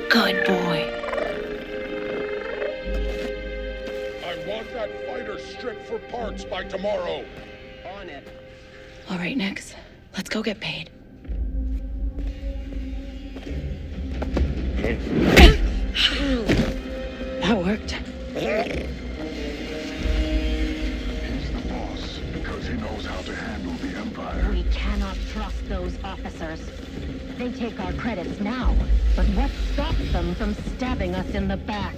Good boy. I want that fighter stripped for parts by tomorrow. On it. All right, Nix. Let's go get paid. That worked. He's the boss because he knows how to handle the Empire. We cannot trust those officers. They take our credits now, but what stops them from stabbing us in the back?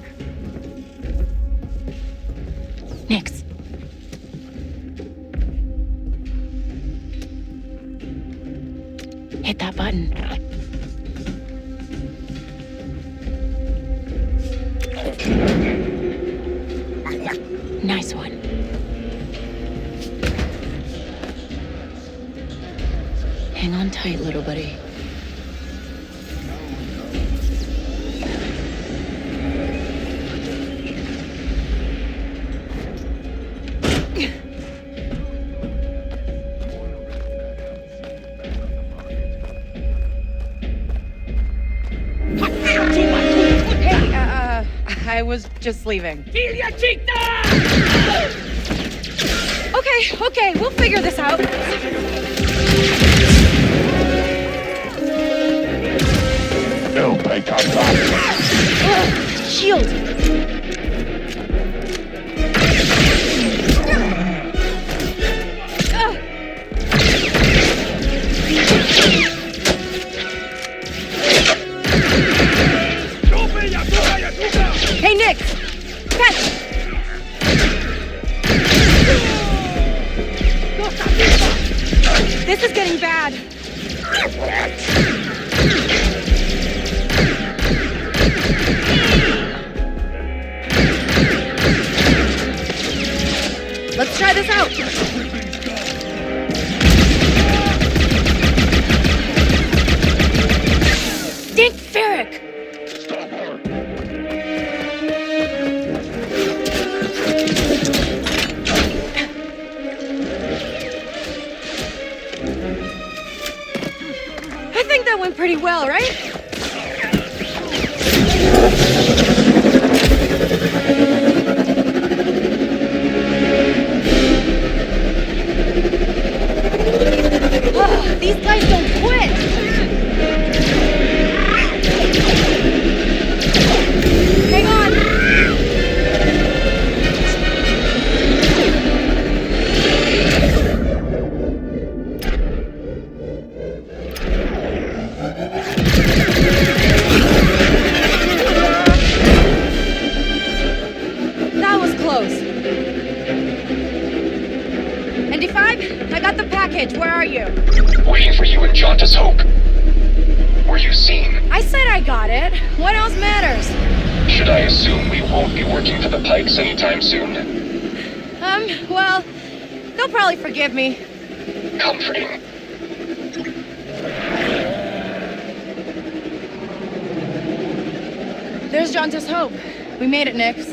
Nix. Hit that button. Nice one. Hang on tight, little buddy. I was just leaving. Okay, we'll figure this out. They'll make us Shield! Hey, Nick! Catch! This is getting bad. Let's try this out. Dink Ferric! Stop her! I think that went pretty well, right? Ugh, these guys don't quit! Hang on! That was close. ND5, I got the package. Where are you? Waiting for you in Jauntus Hope. Were you seen? I said I got it. What else matters? Should I assume we won't be working for the Pikes anytime soon? Well, they'll probably forgive me. Comforting. There's Jauntus Hope. We made it, Nix.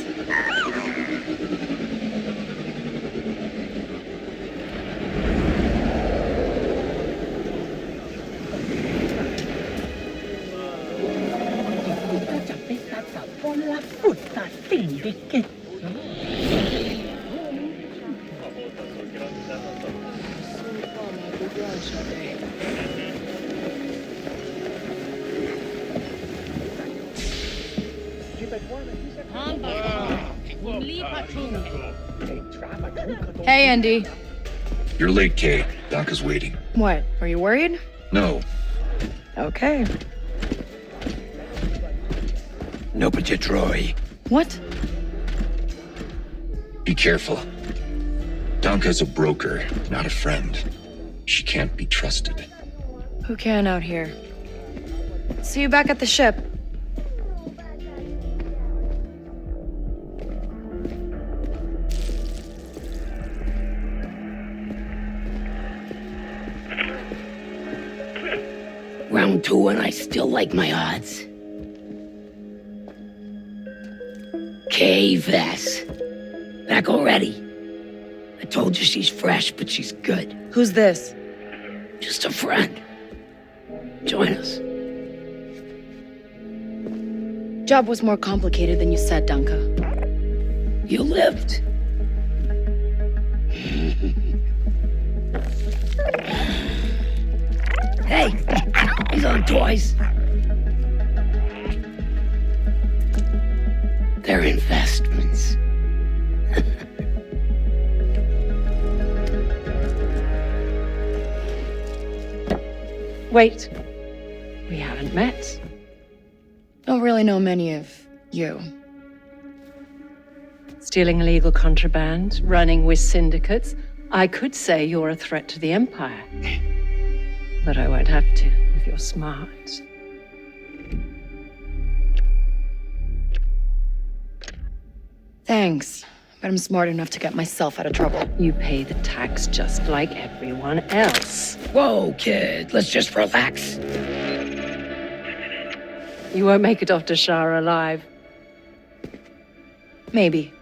Hey, Andy. You're late, Kay. Doc is waiting. What? Are you worried? No. Okay. No, but you Troy. What? Be careful. Donka's a broker, not a friend. She can't be trusted. Who can out here? See you back at the ship. Round two and I still like my odds. K. Vess. Back already. A Told you she's fresh, but she's good. Who's this? Just a friend. Join us. Job was more complicated than you said, Danka. You lived. Hey, these aren't toys. They're investments. Wait. We haven't met. Don't really know many of you. Stealing illegal contraband, running with syndicates. I could say you're a threat to the Empire. But I won't have to, if you're smart. Thanks, but I'm smart enough to get myself out of trouble. You pay the tax just like everyone else. Whoa, kid, let's just relax. You won't make it off to Shara alive. Maybe.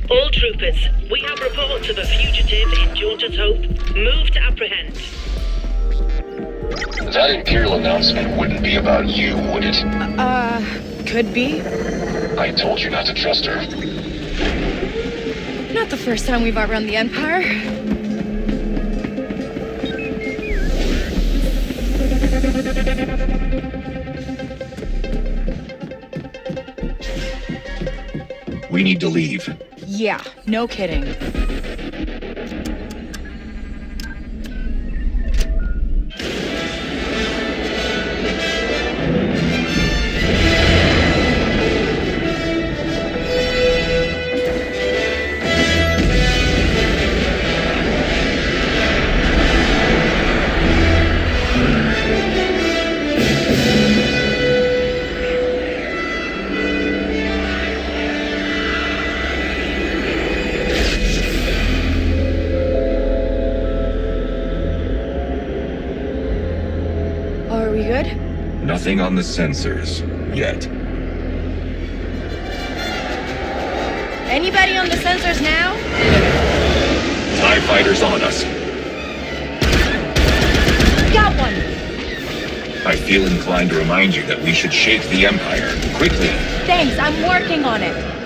All troopers, we have reports of a fugitive in Jaunter's Hope. Move to apprehend. That Imperial announcement wouldn't be about you, would it? Could be. I told you not to trust her. Not the first time we've outrun the Empire. We need to leave. Yeah, no kidding. Are we good? Nothing on the sensors. Yet. Anybody on the sensors now? TIE fighters on us. Got one! I feel inclined to remind you that we should shake the Empire. Quickly. Thanks, I'm working on it.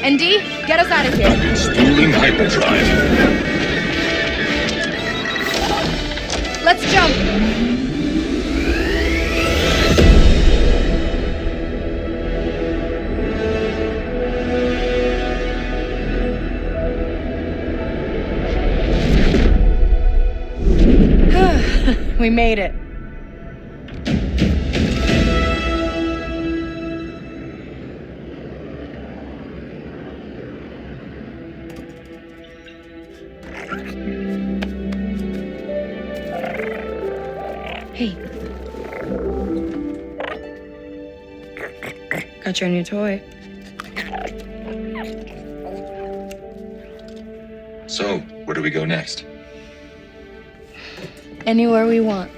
ND, get us out of here. Dueling hyperdrive. Let's jump. We made it. Hey. Got your new toy. So, where do we go next? Anywhere we want.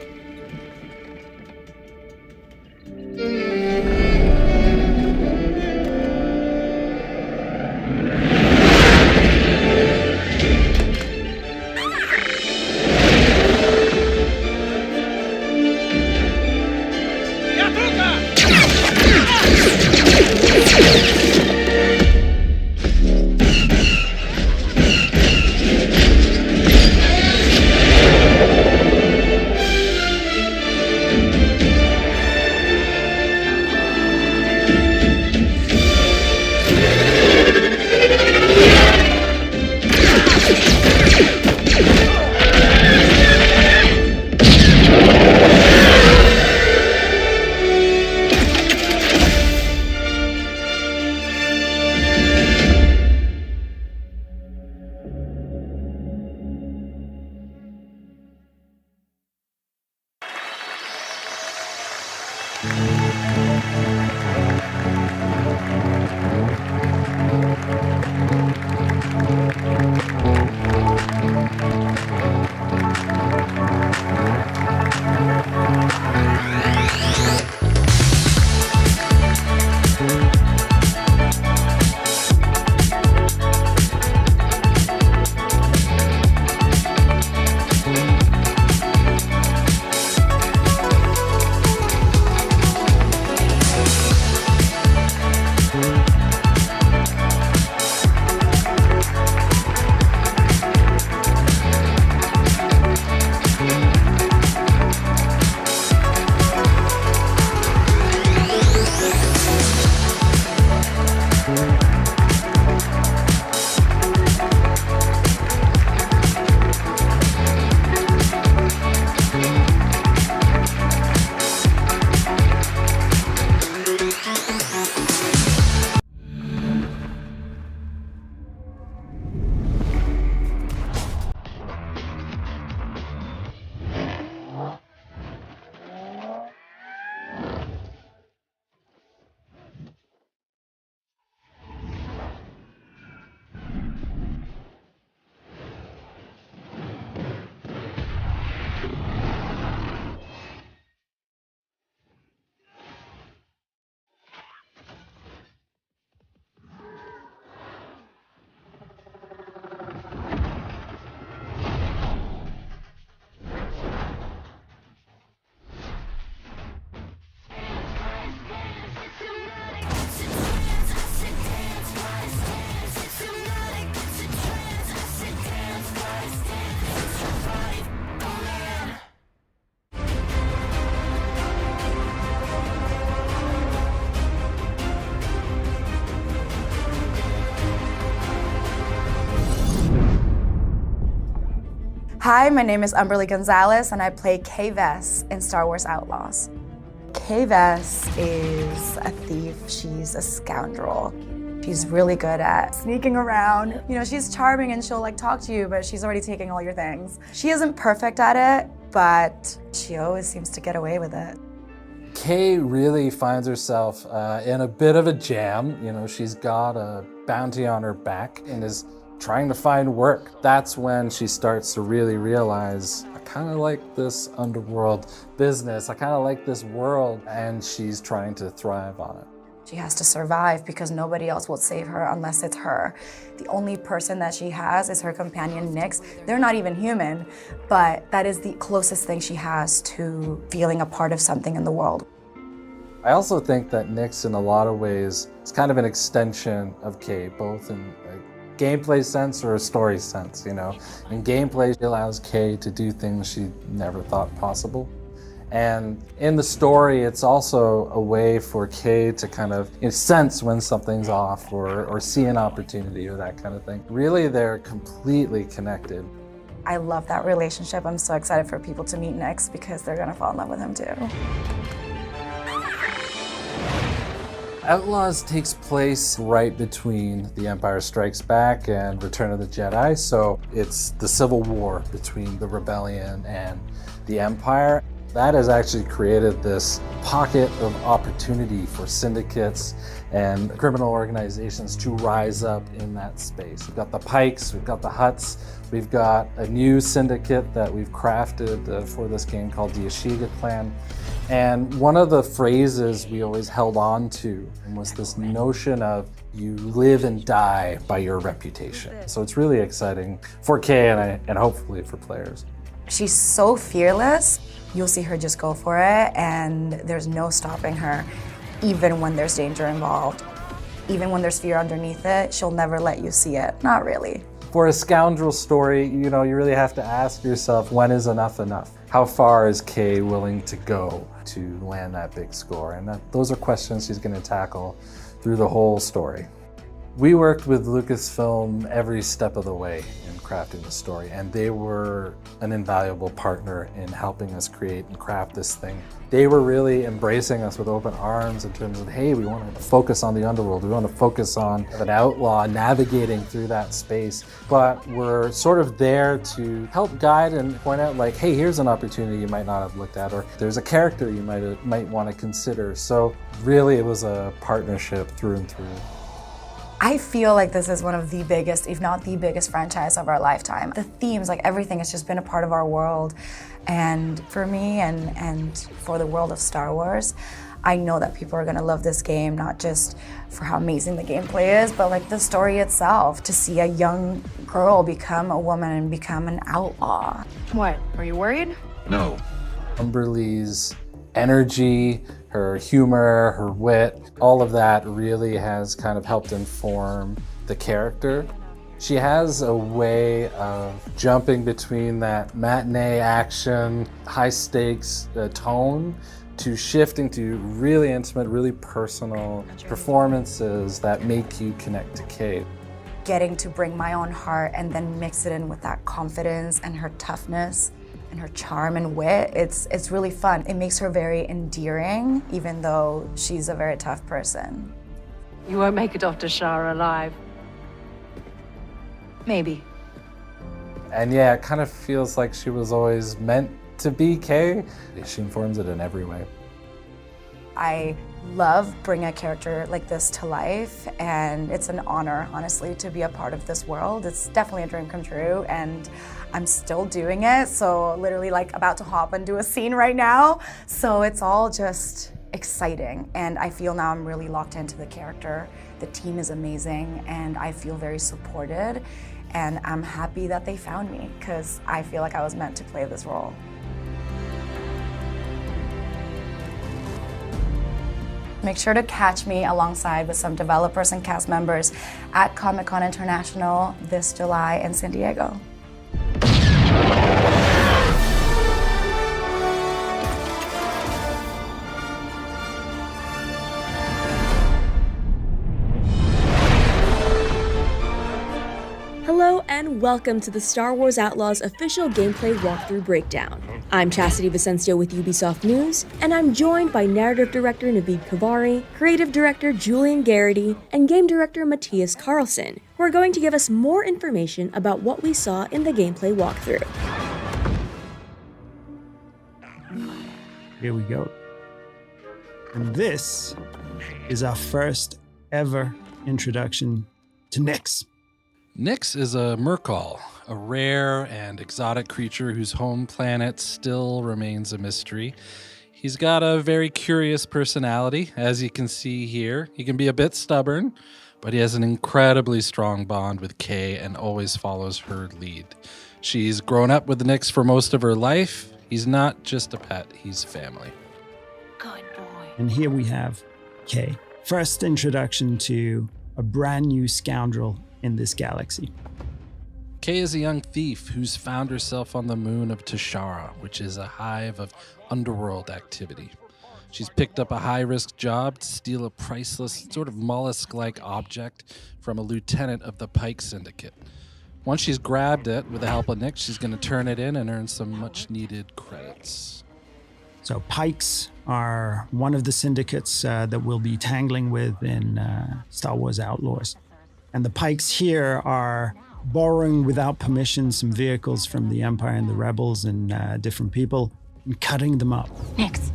Hi, my name is Umberly Gonzalez, and I play Kay Vess in Star Wars Outlaws. Kay Vess is a thief. She's a scoundrel. She's really good at sneaking around. You know, she's charming and she'll like talk to you, but she's already taking all your things. She isn't perfect at it, but she always seems to get away with it. Kay really finds herself in a bit of a jam. You know, she's got a bounty on her back and is trying to find work. That's when she starts to really realize, I kind of like this underworld business. I kind of like this world, and she's trying to thrive on it. She has to survive because nobody else will save her unless it's her. The only person that she has is her companion, Nyx. They're not even human, but that is the closest thing she has to feeling a part of something in the world. I also think that Nyx, in a lot of ways, is kind of an extension of Kay, both in a gameplay sense or a story sense, you know. In gameplay, she allows Kay to do things she never thought possible. And in the story, it's also a way for Kay to kind of sense when something's off or see an opportunity or that kind of thing. Really, they're completely connected. I love that relationship. I'm so excited for people to meet Nyx because they're gonna fall in love with him too. Outlaws takes place right between The Empire Strikes Back and Return of the Jedi, so it's the civil war between the rebellion and the Empire. That has actually created this pocket of opportunity for syndicates and criminal organizations to rise up in that space. We've got the Pikes, we've got the Hutts, we've got a new syndicate that we've crafted for this game called the Ashiga Clan. And one of the phrases we always held on to was this notion of you live and die by your reputation. So it's really exciting for Kay and hopefully for players. She's so fearless. You'll see her just go for it, and there's no stopping her, even when there's danger involved. Even when there's fear underneath it, she'll never let you see it. Not really. For a scoundrel story, you know, you really have to ask yourself, when is enough enough? How far is Kay willing to go to land that big score? And those are questions she's going to tackle through the whole story. We worked with Lucasfilm every step of the way in crafting the story, and they were an invaluable partner in helping us create and craft this thing. They were really embracing us with open arms in terms of, hey, we want to focus on the underworld, we want to focus on an outlaw navigating through that space, but we're sort of there to help guide and point out, like, hey, here's an opportunity you might not have looked at, or there's a character you might want to consider. So really it was a partnership through and through. I feel like this is one of the biggest, if not the biggest franchise of our lifetime. The themes, like everything has just been a part of our world. And for me and for the world of Star Wars, I know that people are gonna love this game, not just for how amazing the gameplay is, but like the story itself, to see a young girl become a woman and become an outlaw. What, are you worried? No. Umberly's energy, her humor, her wit, all of that really has kind of helped inform the character. She has a way of jumping between that matinee action, high stakes tone to shifting to really intimate, really personal performances that make you connect to Kay. Getting to bring my own heart and then mix it in with that confidence and her toughness and her charm and wit, it's really fun. It makes her very endearing, even though she's a very tough person. You won't make it off to Shara alive. Maybe. And yeah, it kind of feels like she was always meant to be Kay. She informs it in every way. I love bringing a character like this to life, and it's an honor, honestly, to be a part of this world. It's definitely a dream come true, and I'm still doing it, so literally like about to hop and do a scene right now. So it's all just exciting, and I feel now I'm really locked into the character. The team is amazing, and I feel very supported, and I'm happy that they found me, because I feel like I was meant to play this role. Make sure to catch me alongside with some developers and cast members at Comic-Con International this July in San Diego. Hello and welcome to the Star Wars Outlaws official gameplay walkthrough breakdown. I'm Chastity Vicencio with Ubisoft News, and I'm joined by narrative director Naveed Kavari, creative director Julian Garrity, and game director Matthias Carlson, who are going to give us more information about what we saw in the gameplay walkthrough. Here we go. And this is our first ever introduction to Nyx. Nyx is a Merkal, a rare and exotic creature whose home planet still remains a mystery. He's got a very curious personality, as you can see here. He can be a bit stubborn, but he has an incredibly strong bond with Kay and always follows her lead. She's grown up with Nyx for most of her life. He's not just a pet, he's family. Good boy. And here we have Kay. First introduction to a brand new scoundrel in this galaxy. Kay is a young thief who's found herself on the moon of Tashara, which is a hive of underworld activity. She's picked up a high-risk job to steal a priceless, sort of mollusk-like object from a lieutenant of the Pike Syndicate. Once she's grabbed it, with the help of Nyx, she's going to turn it in and earn some much-needed credits. So Pikes are one of the syndicates that we'll be tangling with in Star Wars Outlaws. And the Pikes here are borrowing without permission some vehicles from the Empire and the Rebels and different people and cutting them up. Nyx.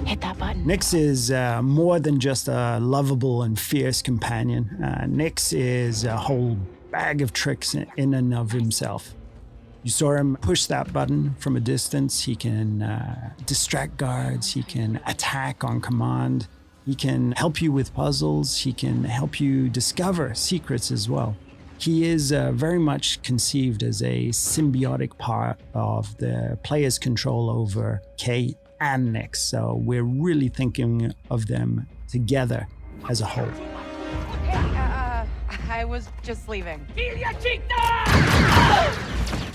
Hit that button. Nyx is more than just a lovable and fierce companion. Nyx is a whole bag of tricks in and of himself. You saw him push that button from a distance. He can distract guards. He can attack on command. He can help you with puzzles. He can help you discover secrets as well. He is very much conceived as a symbiotic part of the player's control over Kay and Nyx. So we're really thinking of them together as a whole. I was just leaving.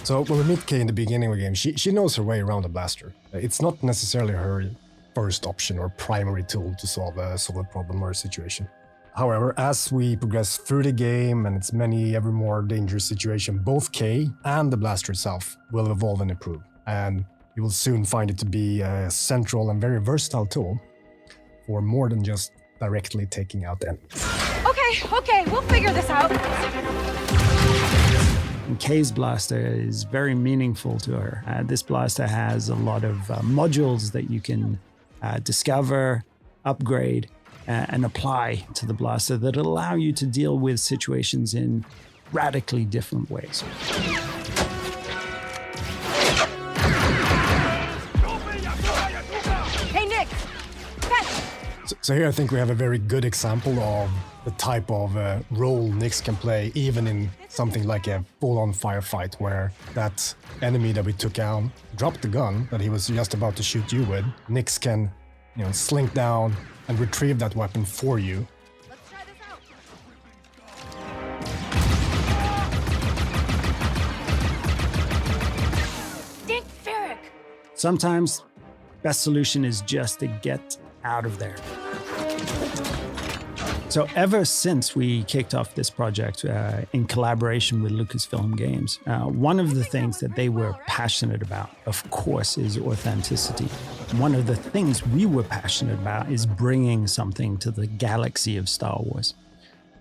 So when we meet Kay in the beginning of the game, she knows her way around the blaster. It's not necessarily her first option or primary tool to solve a problem or a situation. However, as we progress through the game and its many ever more dangerous situations, both Kay and the blaster itself will evolve and improve. And you will soon find it to be a central and very versatile tool for more than just directly taking out enemies. Okay, we'll figure this out. And Kay's blaster is very meaningful to her. This blaster has a lot of modules that you can discover, upgrade, and apply to the blaster that allow you to deal with situations in radically different ways. Hey, Nick! So here I think we have a very good example of the type of role Nyx can play, even in something like a full-on firefight, where that enemy that we took out dropped the gun that he was just about to shoot you with. Nyx can, slink down and retrieve that weapon for you. Let's try this out. Dick Ferrick. Sometimes, best solution is just to get out of there. So ever since we kicked off this project in collaboration with Lucasfilm Games, one of the things that they were passionate about, of course, is authenticity. One of the things we were passionate about is bringing something to the galaxy of Star Wars.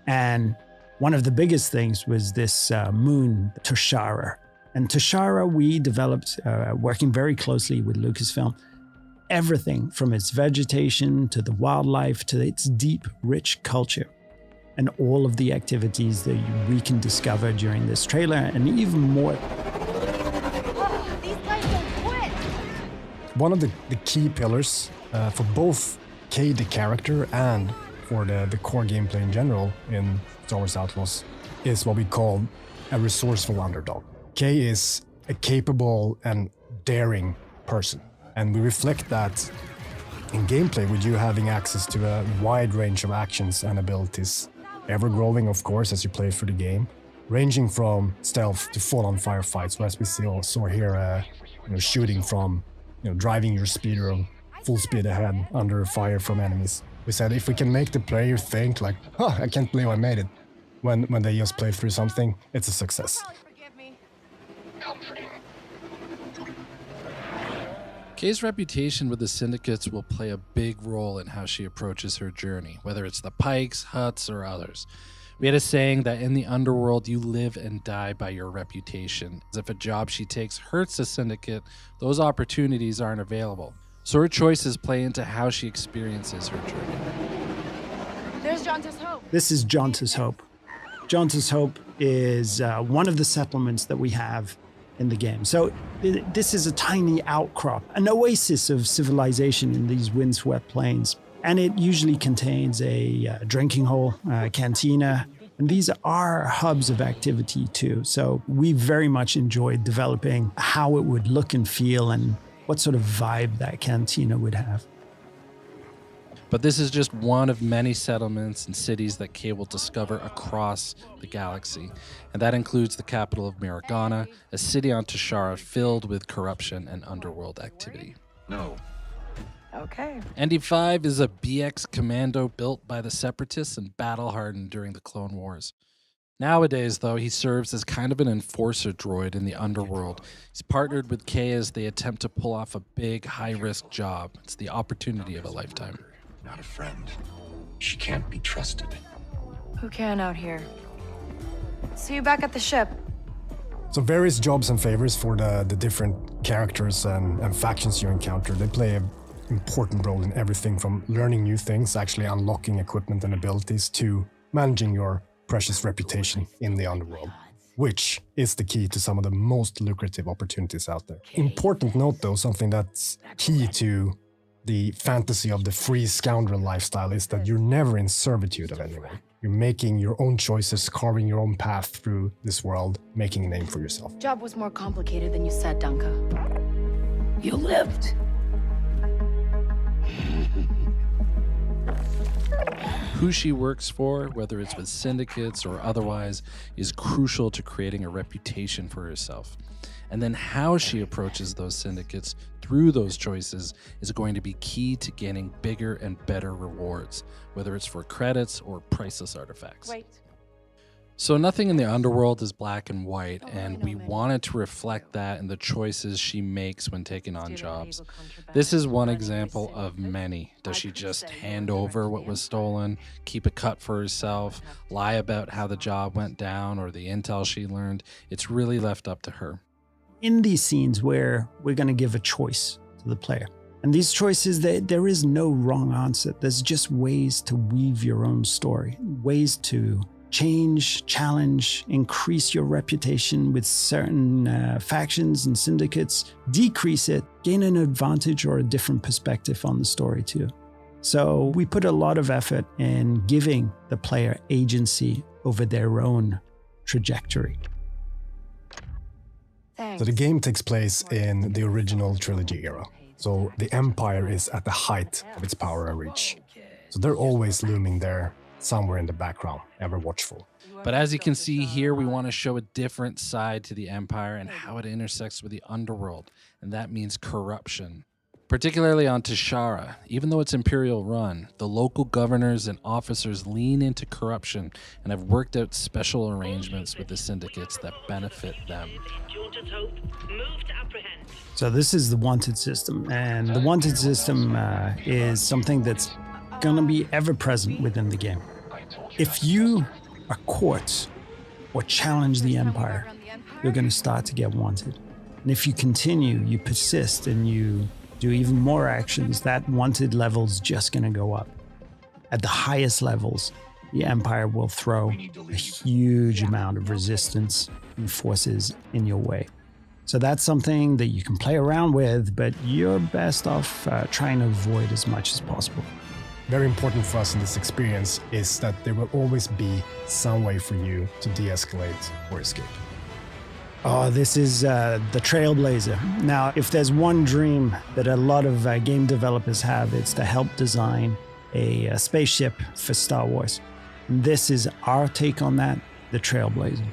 And one of the biggest things was this moon, Tashara. And Tashara we developed working very closely with Lucasfilm. Everything from its vegetation to the wildlife to its deep, rich culture, and all of the activities that we can discover during this trailer, and even more. These guys don't quit. One of the key pillars for both Kay the character and for the core gameplay in general in Star Wars Outlaws is what we call a resourceful underdog. Kay is a capable and daring person. And we reflect that in gameplay with you having access to a wide range of actions and abilities, ever growing, of course, as you play through the game, ranging from stealth to full-on firefights, as we saw here, shooting from, driving your speeder full speed ahead under fire from enemies, We said if we can make the player think like, oh, I can't believe I made it, when they just play through something, it's a success. Kay's reputation with the syndicates will play a big role in how she approaches her journey, whether it's the Pikes, Hutts, or others. We had a saying that in the underworld, you live and die by your reputation. As if a job she takes hurts the syndicate, those opportunities aren't available. So her choices play into how she experiences her journey. There's Jonta's Hope. This is Jonta's Hope. Jonta's Hope is one of the settlements that we have in the game. So this is a tiny outcrop, an oasis of civilization in these windswept plains. And it usually contains a drinking hole, a cantina, and these are hubs of activity too. So we very much enjoyed developing how it would look and feel and what sort of vibe that cantina would have. But this is just one of many settlements and cities that Kay will discover across the galaxy. And that includes the capital of Miragana, a city on Tashara filled with corruption and underworld activity. No. Okay. ND5 is a BX commando built by the Separatists and battle-hardened during the Clone Wars. Nowadays, though, he serves as kind of an enforcer droid in the underworld. He's partnered with Kay as they attempt to pull off a big, high-risk job. It's the opportunity of a lifetime. Not a friend. She can't be trusted. Who can out here? See you back at the ship. So various jobs and favors for the different characters and factions you encounter. They play an important role in everything from learning new things, actually unlocking equipment and abilities, to managing your precious reputation in the underworld, which is the key to some of the most lucrative opportunities out there. Important note though, something that's key to the fantasy of the free scoundrel lifestyle is that you're never in servitude of anyone. You're making your own choices, carving your own path through this world, making a name for yourself. Job was more complicated than you said, Danka. You lived. Who she works for, whether it's with syndicates or otherwise, is crucial to creating a reputation for herself. And then how she approaches those syndicates through those choices is going to be key to gaining bigger and better rewards, whether it's for credits or priceless artifacts. Wait. So nothing in the underworld is black and white, and we wanted to reflect that in the choices she makes when taking on jobs. This is one example of many. Does she just hand over what was stolen, keep a cut for herself, lie about how the job went down or the intel she learned? It's really left up to her. In these scenes where we're going to give a choice to the player. And these choices, there is no wrong answer. There's just ways to weave your own story, ways to change, challenge, increase your reputation with certain factions and syndicates, decrease it, gain an advantage or a different perspective on the story too. So we put a lot of effort in giving the player agency over their own trajectory. So the game takes place in the original trilogy era. So the Empire is at the height of its power and reach. So they're always looming there, somewhere in the background, ever watchful. But as you can see here, we want to show a different side to the Empire and how it intersects with the underworld, and that means corruption. Particularly on Tashara, even though it's Imperial run, the local governors and officers lean into corruption and have worked out special arrangements with the syndicates that benefit them. So this is the wanted system, and the wanted system is something that's going to be ever present within the game. If you are caught or challenge the Empire, you're going to start to get wanted. And if you continue, you persist, and you do even more actions, that wanted level's just going to go up. At the highest levels, the Empire will throw a huge amount of resistance and forces in your way. So that's something that you can play around with, but you're best off trying to avoid as much as possible. Very important for us in this experience is that there will always be some way for you to de-escalate or escape. Oh, this is the Trailblazer. Now, if there's one dream that a lot of game developers have, it's to help design a spaceship for Star Wars. And this is our take on that, the Trailblazer.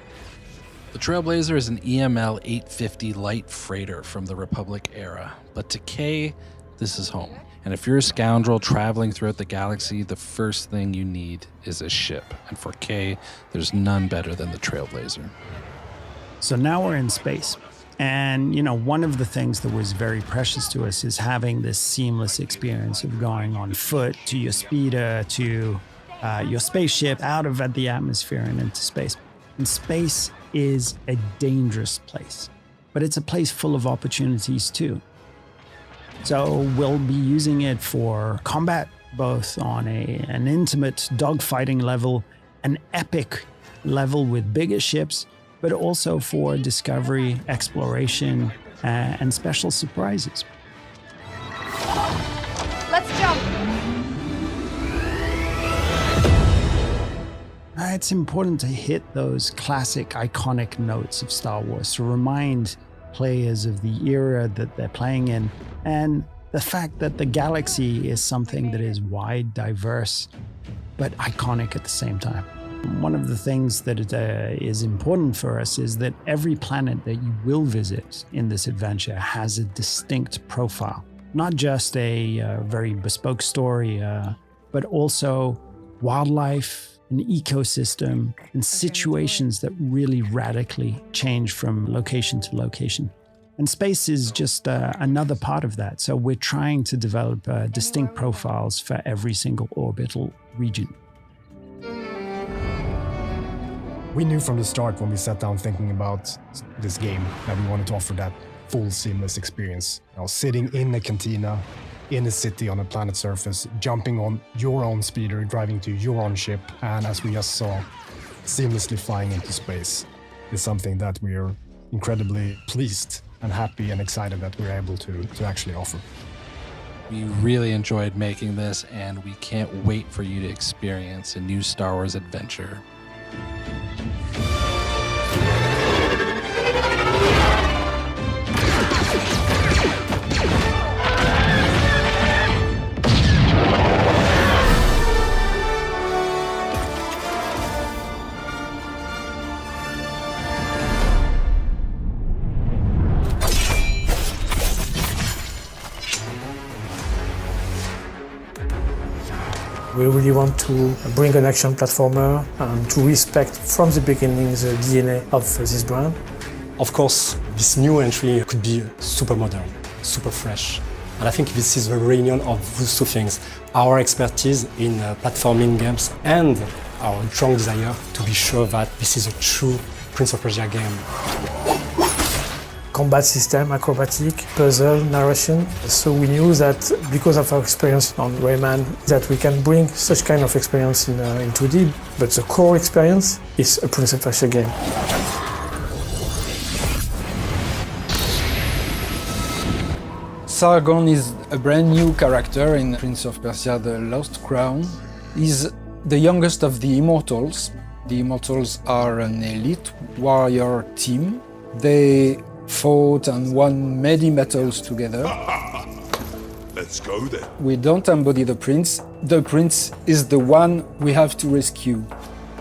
The Trailblazer is an EML 850 light freighter from the Republic era, but to Kay, this is home. And if you're a scoundrel traveling throughout the galaxy, the first thing you need is a ship. And for Kay, there's none better than the Trailblazer. So now we're in space. And, one of the things that was very precious to us is having this seamless experience of going on foot to your speeder, to your spaceship, out of the atmosphere and into space. And space is a dangerous place, but it's a place full of opportunities too. So we'll be using it for combat, both on an intimate dogfighting level, an epic level with bigger ships, but also for discovery, exploration, and special surprises. Let's jump! It's important to hit those classic, iconic notes of Star Wars to remind players of the era that they're playing in, and the fact that the galaxy is something that is wide, diverse, but iconic at the same time. One of the things that is important for us is that every planet that you will visit in this adventure has a distinct profile. Not just a very bespoke story, but also wildlife, an ecosystem, and situations that really radically change from location to location. And space is just another part of that. So we're trying to develop distinct profiles for every single orbital region. We knew from the start when we sat down thinking about this game that we wanted to offer that full seamless experience. Sitting in a cantina, in a city on a planet's surface, jumping on your own speeder, driving to your own ship, and as we just saw, seamlessly flying into space is something that we are incredibly pleased and happy and excited that we're able to actually offer. We really enjoyed making this, and we can't wait for you to experience a new Star Wars adventure. We really want to bring an action platformer and to respect from the beginning the DNA of this brand. Of course, this new entry could be super modern, super fresh. And I think this is the reunion of those two things. Our expertise in platforming games and our strong desire to be sure that this is a true Prince of Persia game. Combat system, acrobatic, puzzle, narration. So we knew that because of our experience on Rayman, that we can bring such kind of experience in 2D, but the core experience is a Prince of Persia game. Sargon is a brand new character in Prince of Persia: The Lost Crown. He's the youngest of the Immortals. The Immortals are an elite warrior team. They fought and won many battles together. Let's go then. We don't embody the prince. The prince is the one we have to rescue.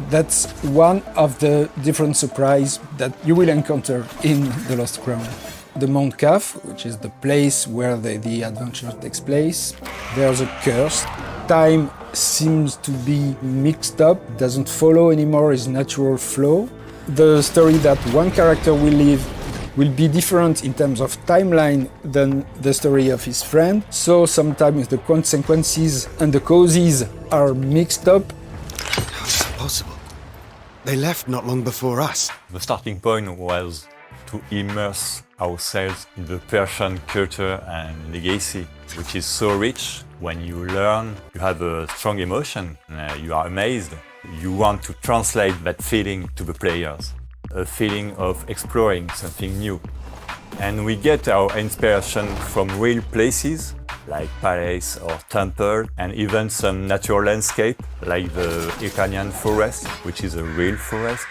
That's one of the different surprises that you will encounter in The Lost Crown. The Mount Kaf, which is the place where the adventure takes place, there's a curse. Time seems to be mixed up, doesn't follow anymore its natural flow. The story that one character will live will be different in terms of timeline than the story of his friend. So sometimes the consequences and the causes are mixed up. How is that possible? They left not long before us. The starting point was to immerse ourselves in the Persian culture and legacy, which is so rich. When you learn, you have a strong emotion, you are amazed. You want to translate that feeling to the players. A feeling of exploring something new. And we get our inspiration from real places, like palace or temple, and even some natural landscape, like the Iranian forest, which is a real forest.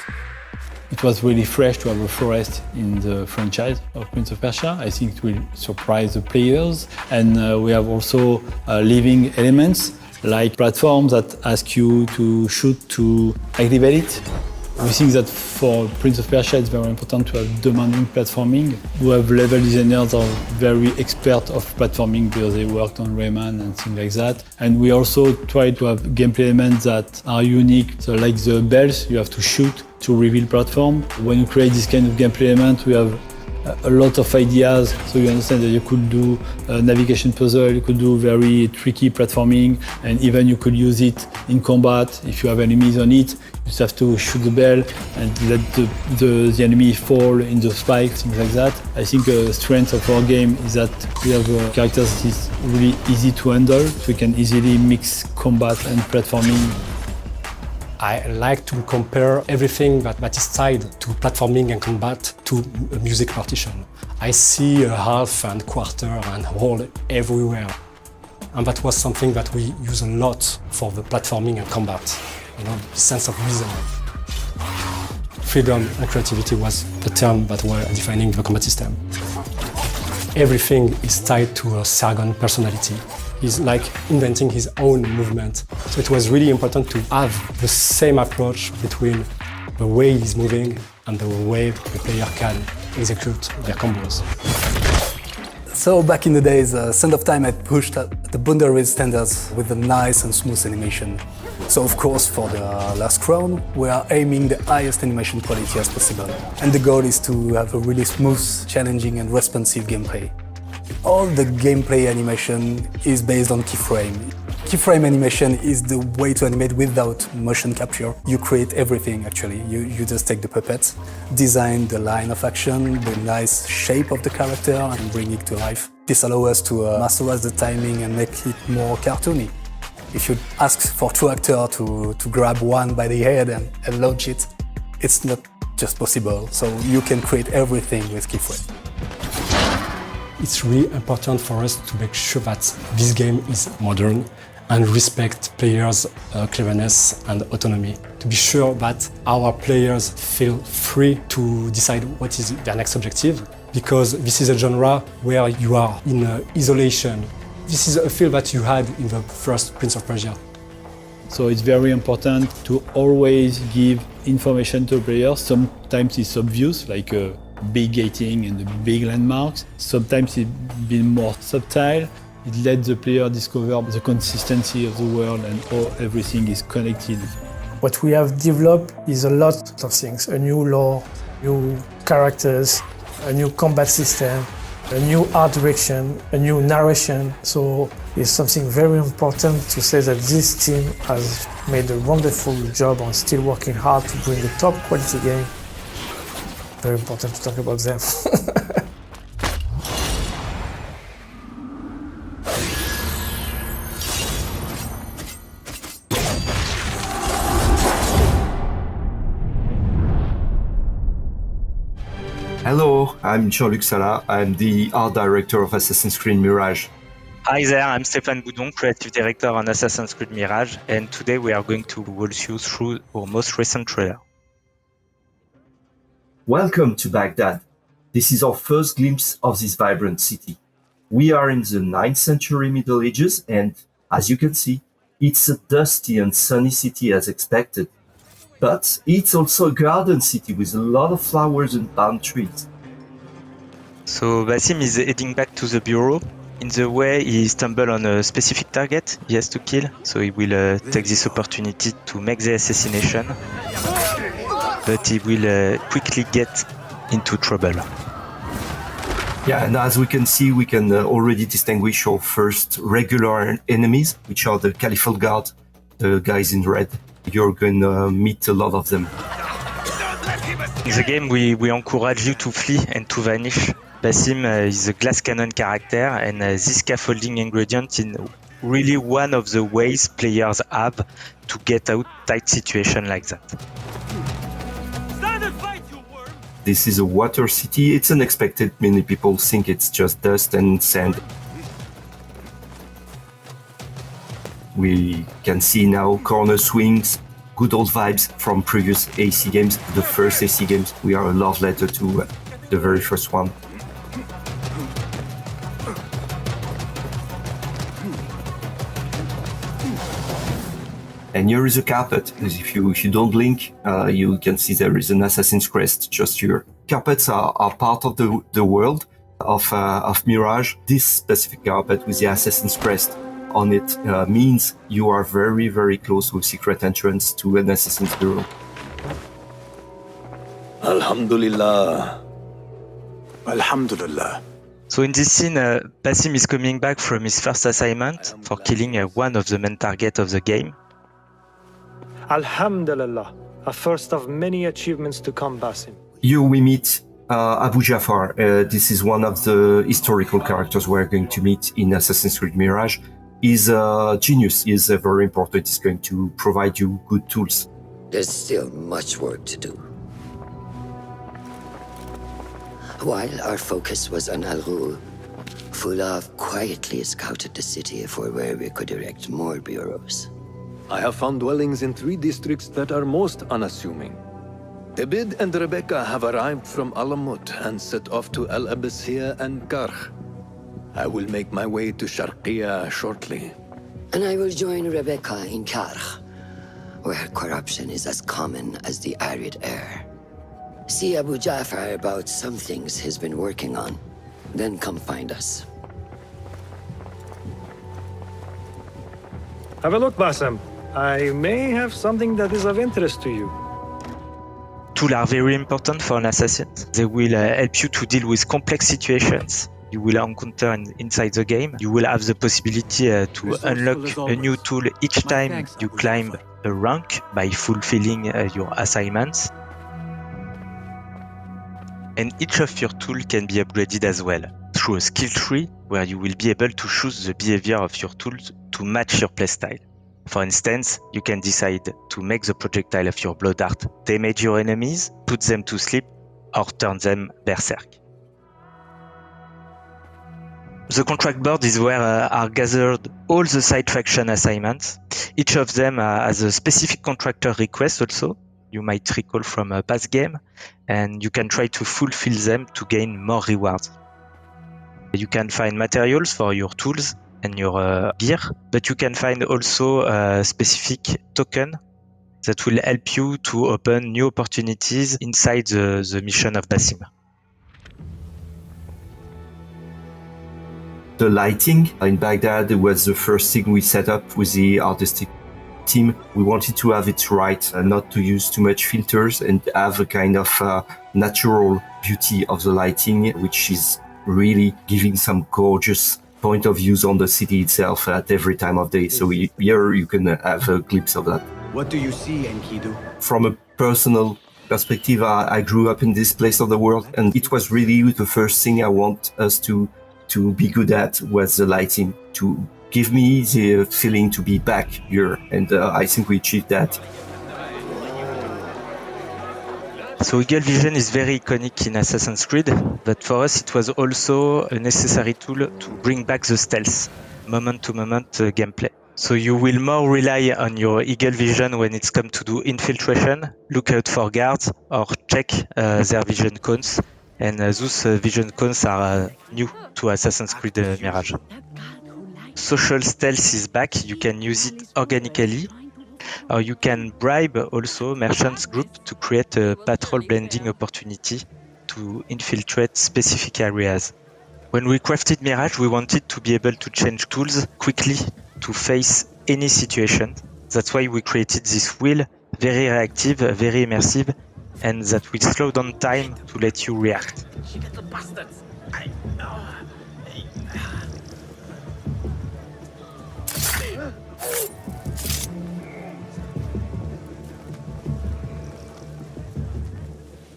It was really fresh to have a forest in the franchise of Prince of Persia. I think it will surprise the players. And we have also living elements, like platforms that ask you to shoot to activate it. We think that for Prince of Persia it's very important to have demanding platforming. We have level designers are very expert of platforming because they worked on Rayman and things like that. And we also try to have gameplay elements that are unique. So like the bells, you have to shoot to reveal platform. When you create this kind of gameplay element, we have a lot of ideas, so you understand that you could do a navigation puzzle, you could do very tricky platforming, and even you could use it in combat. If you have enemies on it, you just have to shoot the bell and let the enemy fall in the spike, things like that. I think the strength of our game is that we have characters that is really easy to handle, so we can easily mix combat and platforming. I like to compare everything that is tied to platforming and combat to a music partition. I see a half and quarter and whole everywhere. And that was something that we use a lot for the platforming and combat. You know, the sense of rhythm. Freedom and creativity was the term that were defining the combat system. Everything is tied to a Sargon personality. He's like inventing his own movement. So it was really important to have the same approach between the way he's moving and the way the player can execute their combos. So back in the days, Sand of Time had pushed the boundaries standards with a nice and smooth animation. So of course for the Last Crown, we are aiming the highest animation quality as possible. And the goal is to have a really smooth, challenging and responsive gameplay. All the gameplay animation is based on keyframe. Keyframe animation is the way to animate without motion capture. You create everything actually. You just take the puppet, design the line of action, the nice shape of the character and bring it to life. This allows us to masterize the timing and make it more cartoony. If you ask for two actors to grab one by the head and launch it, it's not just possible. So you can create everything with keyframe. It's really important for us to make sure that this game is modern and respect players' cleverness and autonomy. To be sure that our players feel free to decide what is their next objective, because this is a genre where you are in isolation. This is a feel that you had in the first Prince of Persia. So it's very important to always give information to players. Sometimes it's obvious, like big gating and the big landmarks. Sometimes it's been more subtle. It lets the player discover the consistency of the world and how everything is connected. What we have developed is a lot of things. A new lore, new characters, a new combat system, a new art direction, a new narration. So it's something very important to say that this team has made a wonderful job on still working hard to bring a top quality game. Very important to talk about them. Hello, I'm Jean-Luc Salah. I'm the art director of Assassin's Creed Mirage. Hi there, I'm Stéphane Boudon, creative director on Assassin's Creed Mirage, and today we are going to walk you through our most recent trailer. Welcome to Baghdad. This is our first glimpse of this vibrant city. We are in the 9th century Middle Ages, and as you can see, it's a dusty and sunny city as expected. But it's also a garden city with a lot of flowers and palm trees. So Basim is heading back to the bureau. In the way, he stumbles on a specific target he has to kill, so he will take this opportunity to make the assassination. But he will quickly get into trouble. Yeah, and as we can see, we can already distinguish our first regular enemies, which are the Caliphal Guard, the guys in red. You're going to meet a lot of them. In the game, we encourage you to flee and to vanish. Basim is a glass cannon character, and this scaffolding ingredient is really one of the ways players have to get out tight situation like that. This is a water city. It's unexpected. Many people think it's just dust and sand. We can see now corner swings, good old vibes from previous AC games. The first AC games, we are a love letter to the very first one. And here is a carpet, because if you don't blink, you can see there is an assassin's crest just here. Carpets are part of the world of Mirage. This specific carpet with the assassin's crest on it means you are very, very close to a secret entrance to an assassin's bureau. Alhamdulillah. Alhamdulillah. So in this scene, Basim is coming back from his first assignment for killing one of the main targets of the game. Alhamdulillah, a first of many achievements to come, Basim. Here we meet Abu Jafar. This is one of the historical characters we're going to meet in Assassin's Creed Mirage. He's a genius. He's very important. He's going to provide you good tools. There's still much work to do. While our focus was on Al Ghul, Fulov quietly scouted the city for where we could erect more bureaus. I have found dwellings in 3 districts that are most unassuming. Abid and Rebecca have arrived from Alamut and set off to Al Abyssiya and Karh. I will make my way to Sharqiya shortly. And I will join Rebecca in Karh, where corruption is as common as the arid air. See Abu Jafar about some things he's been working on. Then come find us. Have a look, Basim. I may have something that is of interest to you. Tools are very important for an assassin. They will help you to deal with complex situations you will encounter inside the game. You will have the possibility to unlock a new tool each time you climb a rank by fulfilling your assignments. And each of your tools can be upgraded as well through a skill tree where you will be able to choose the behavior of your tools to match your playstyle. For instance, you can decide to make the projectile of your blood dart damage your enemies, put them to sleep, or turn them berserk. The contract board is where are gathered all the side faction assignments. Each of them has a specific contractor request also, you might recall from a past game, and you can try to fulfill them to gain more rewards. You can find materials for your tools and your gear, but you can find also a specific token that will help you to open new opportunities inside the mission of Basim. The lighting in Baghdad was the first thing we set up with the artistic team. We wanted to have it right, not to use too much filters and have a kind of natural beauty of the lighting, which is really giving some gorgeous point of views on the city itself at every time of day. So here you can have a glimpse of that. What do you see, Enkidu? From a personal perspective, I grew up in this place of the world, and it was really the first thing I want us to be good at was the lighting, to give me the feeling to be back here, and I think we achieved that. So Eagle Vision is very iconic in Assassin's Creed, but for us it was also a necessary tool to bring back the stealth, moment-to-moment gameplay. So you will more rely on your Eagle Vision when it's come to do infiltration, look out for guards, or check their vision cones. And those vision cones are new to Assassin's Creed Mirage. Social stealth is back, you can use it organically, or you can bribe also merchants group to create a patrol blending opportunity to infiltrate specific areas. When we crafted Mirage, we wanted to be able to change tools quickly to face any situation. That's why we created this wheel, very reactive, very immersive, and that will slow down time to let you react.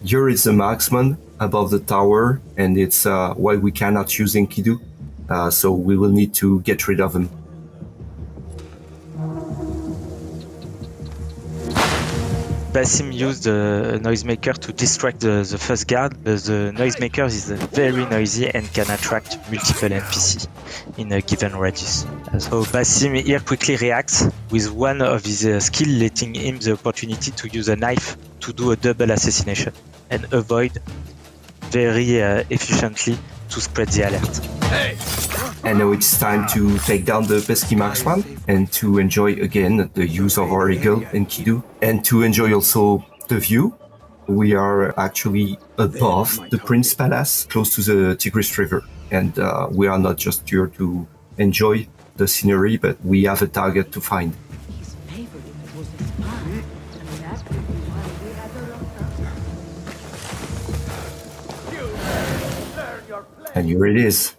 Here is a marksman above the tower, and it's why we cannot use Enkidu, so we will need to get rid of him. Basim used a noisemaker to distract the first guard, but the noisemaker is very noisy and can attract multiple NPC in a given radius. So Basim here quickly reacts with one of his skills, letting him the opportunity to use a knife to do a double assassination and avoid very efficiently to spread the alert. Hey! And now it's time to take down the pesky marksman and to enjoy again the use of our eagle and Kidu, and to enjoy also the view. We are actually above the Prince Palace, close to the Tigris River. And we are not just here to enjoy the scenery, but we have a target to find. And here it is.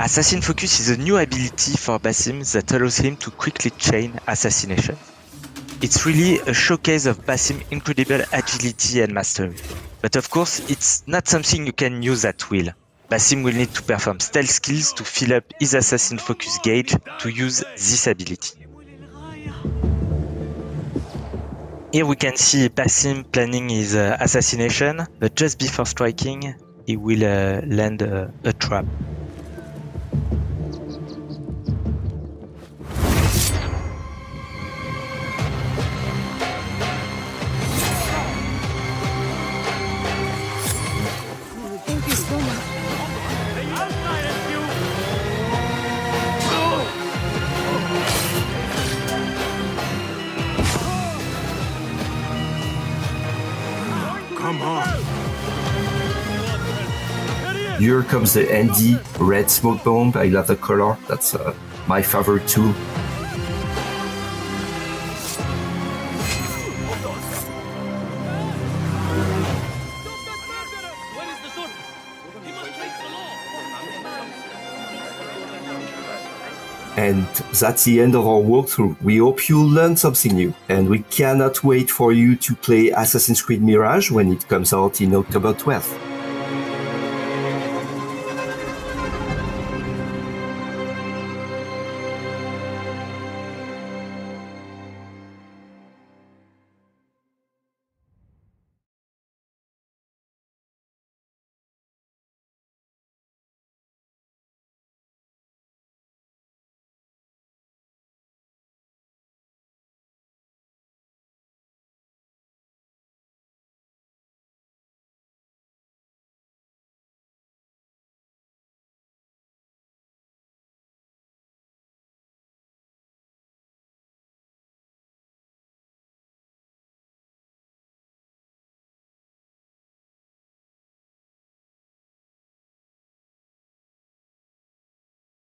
Assassin Focus is a new ability for Basim that allows him to quickly chain assassination. It's really a showcase of Basim's incredible agility and mastery. But of course, it's not something you can use at will. Basim will need to perform stealth skills to fill up his Assassin Focus gauge to use this ability. Here we can see Basim planning his assassination, but just before striking, he will land a trap. Come on. Here comes the ND red smoke bomb. I love the color. That's my favorite tool. And that's the end of our walkthrough. We hope you learned something new, and we cannot wait for you to play Assassin's Creed Mirage when it comes out in October 12th.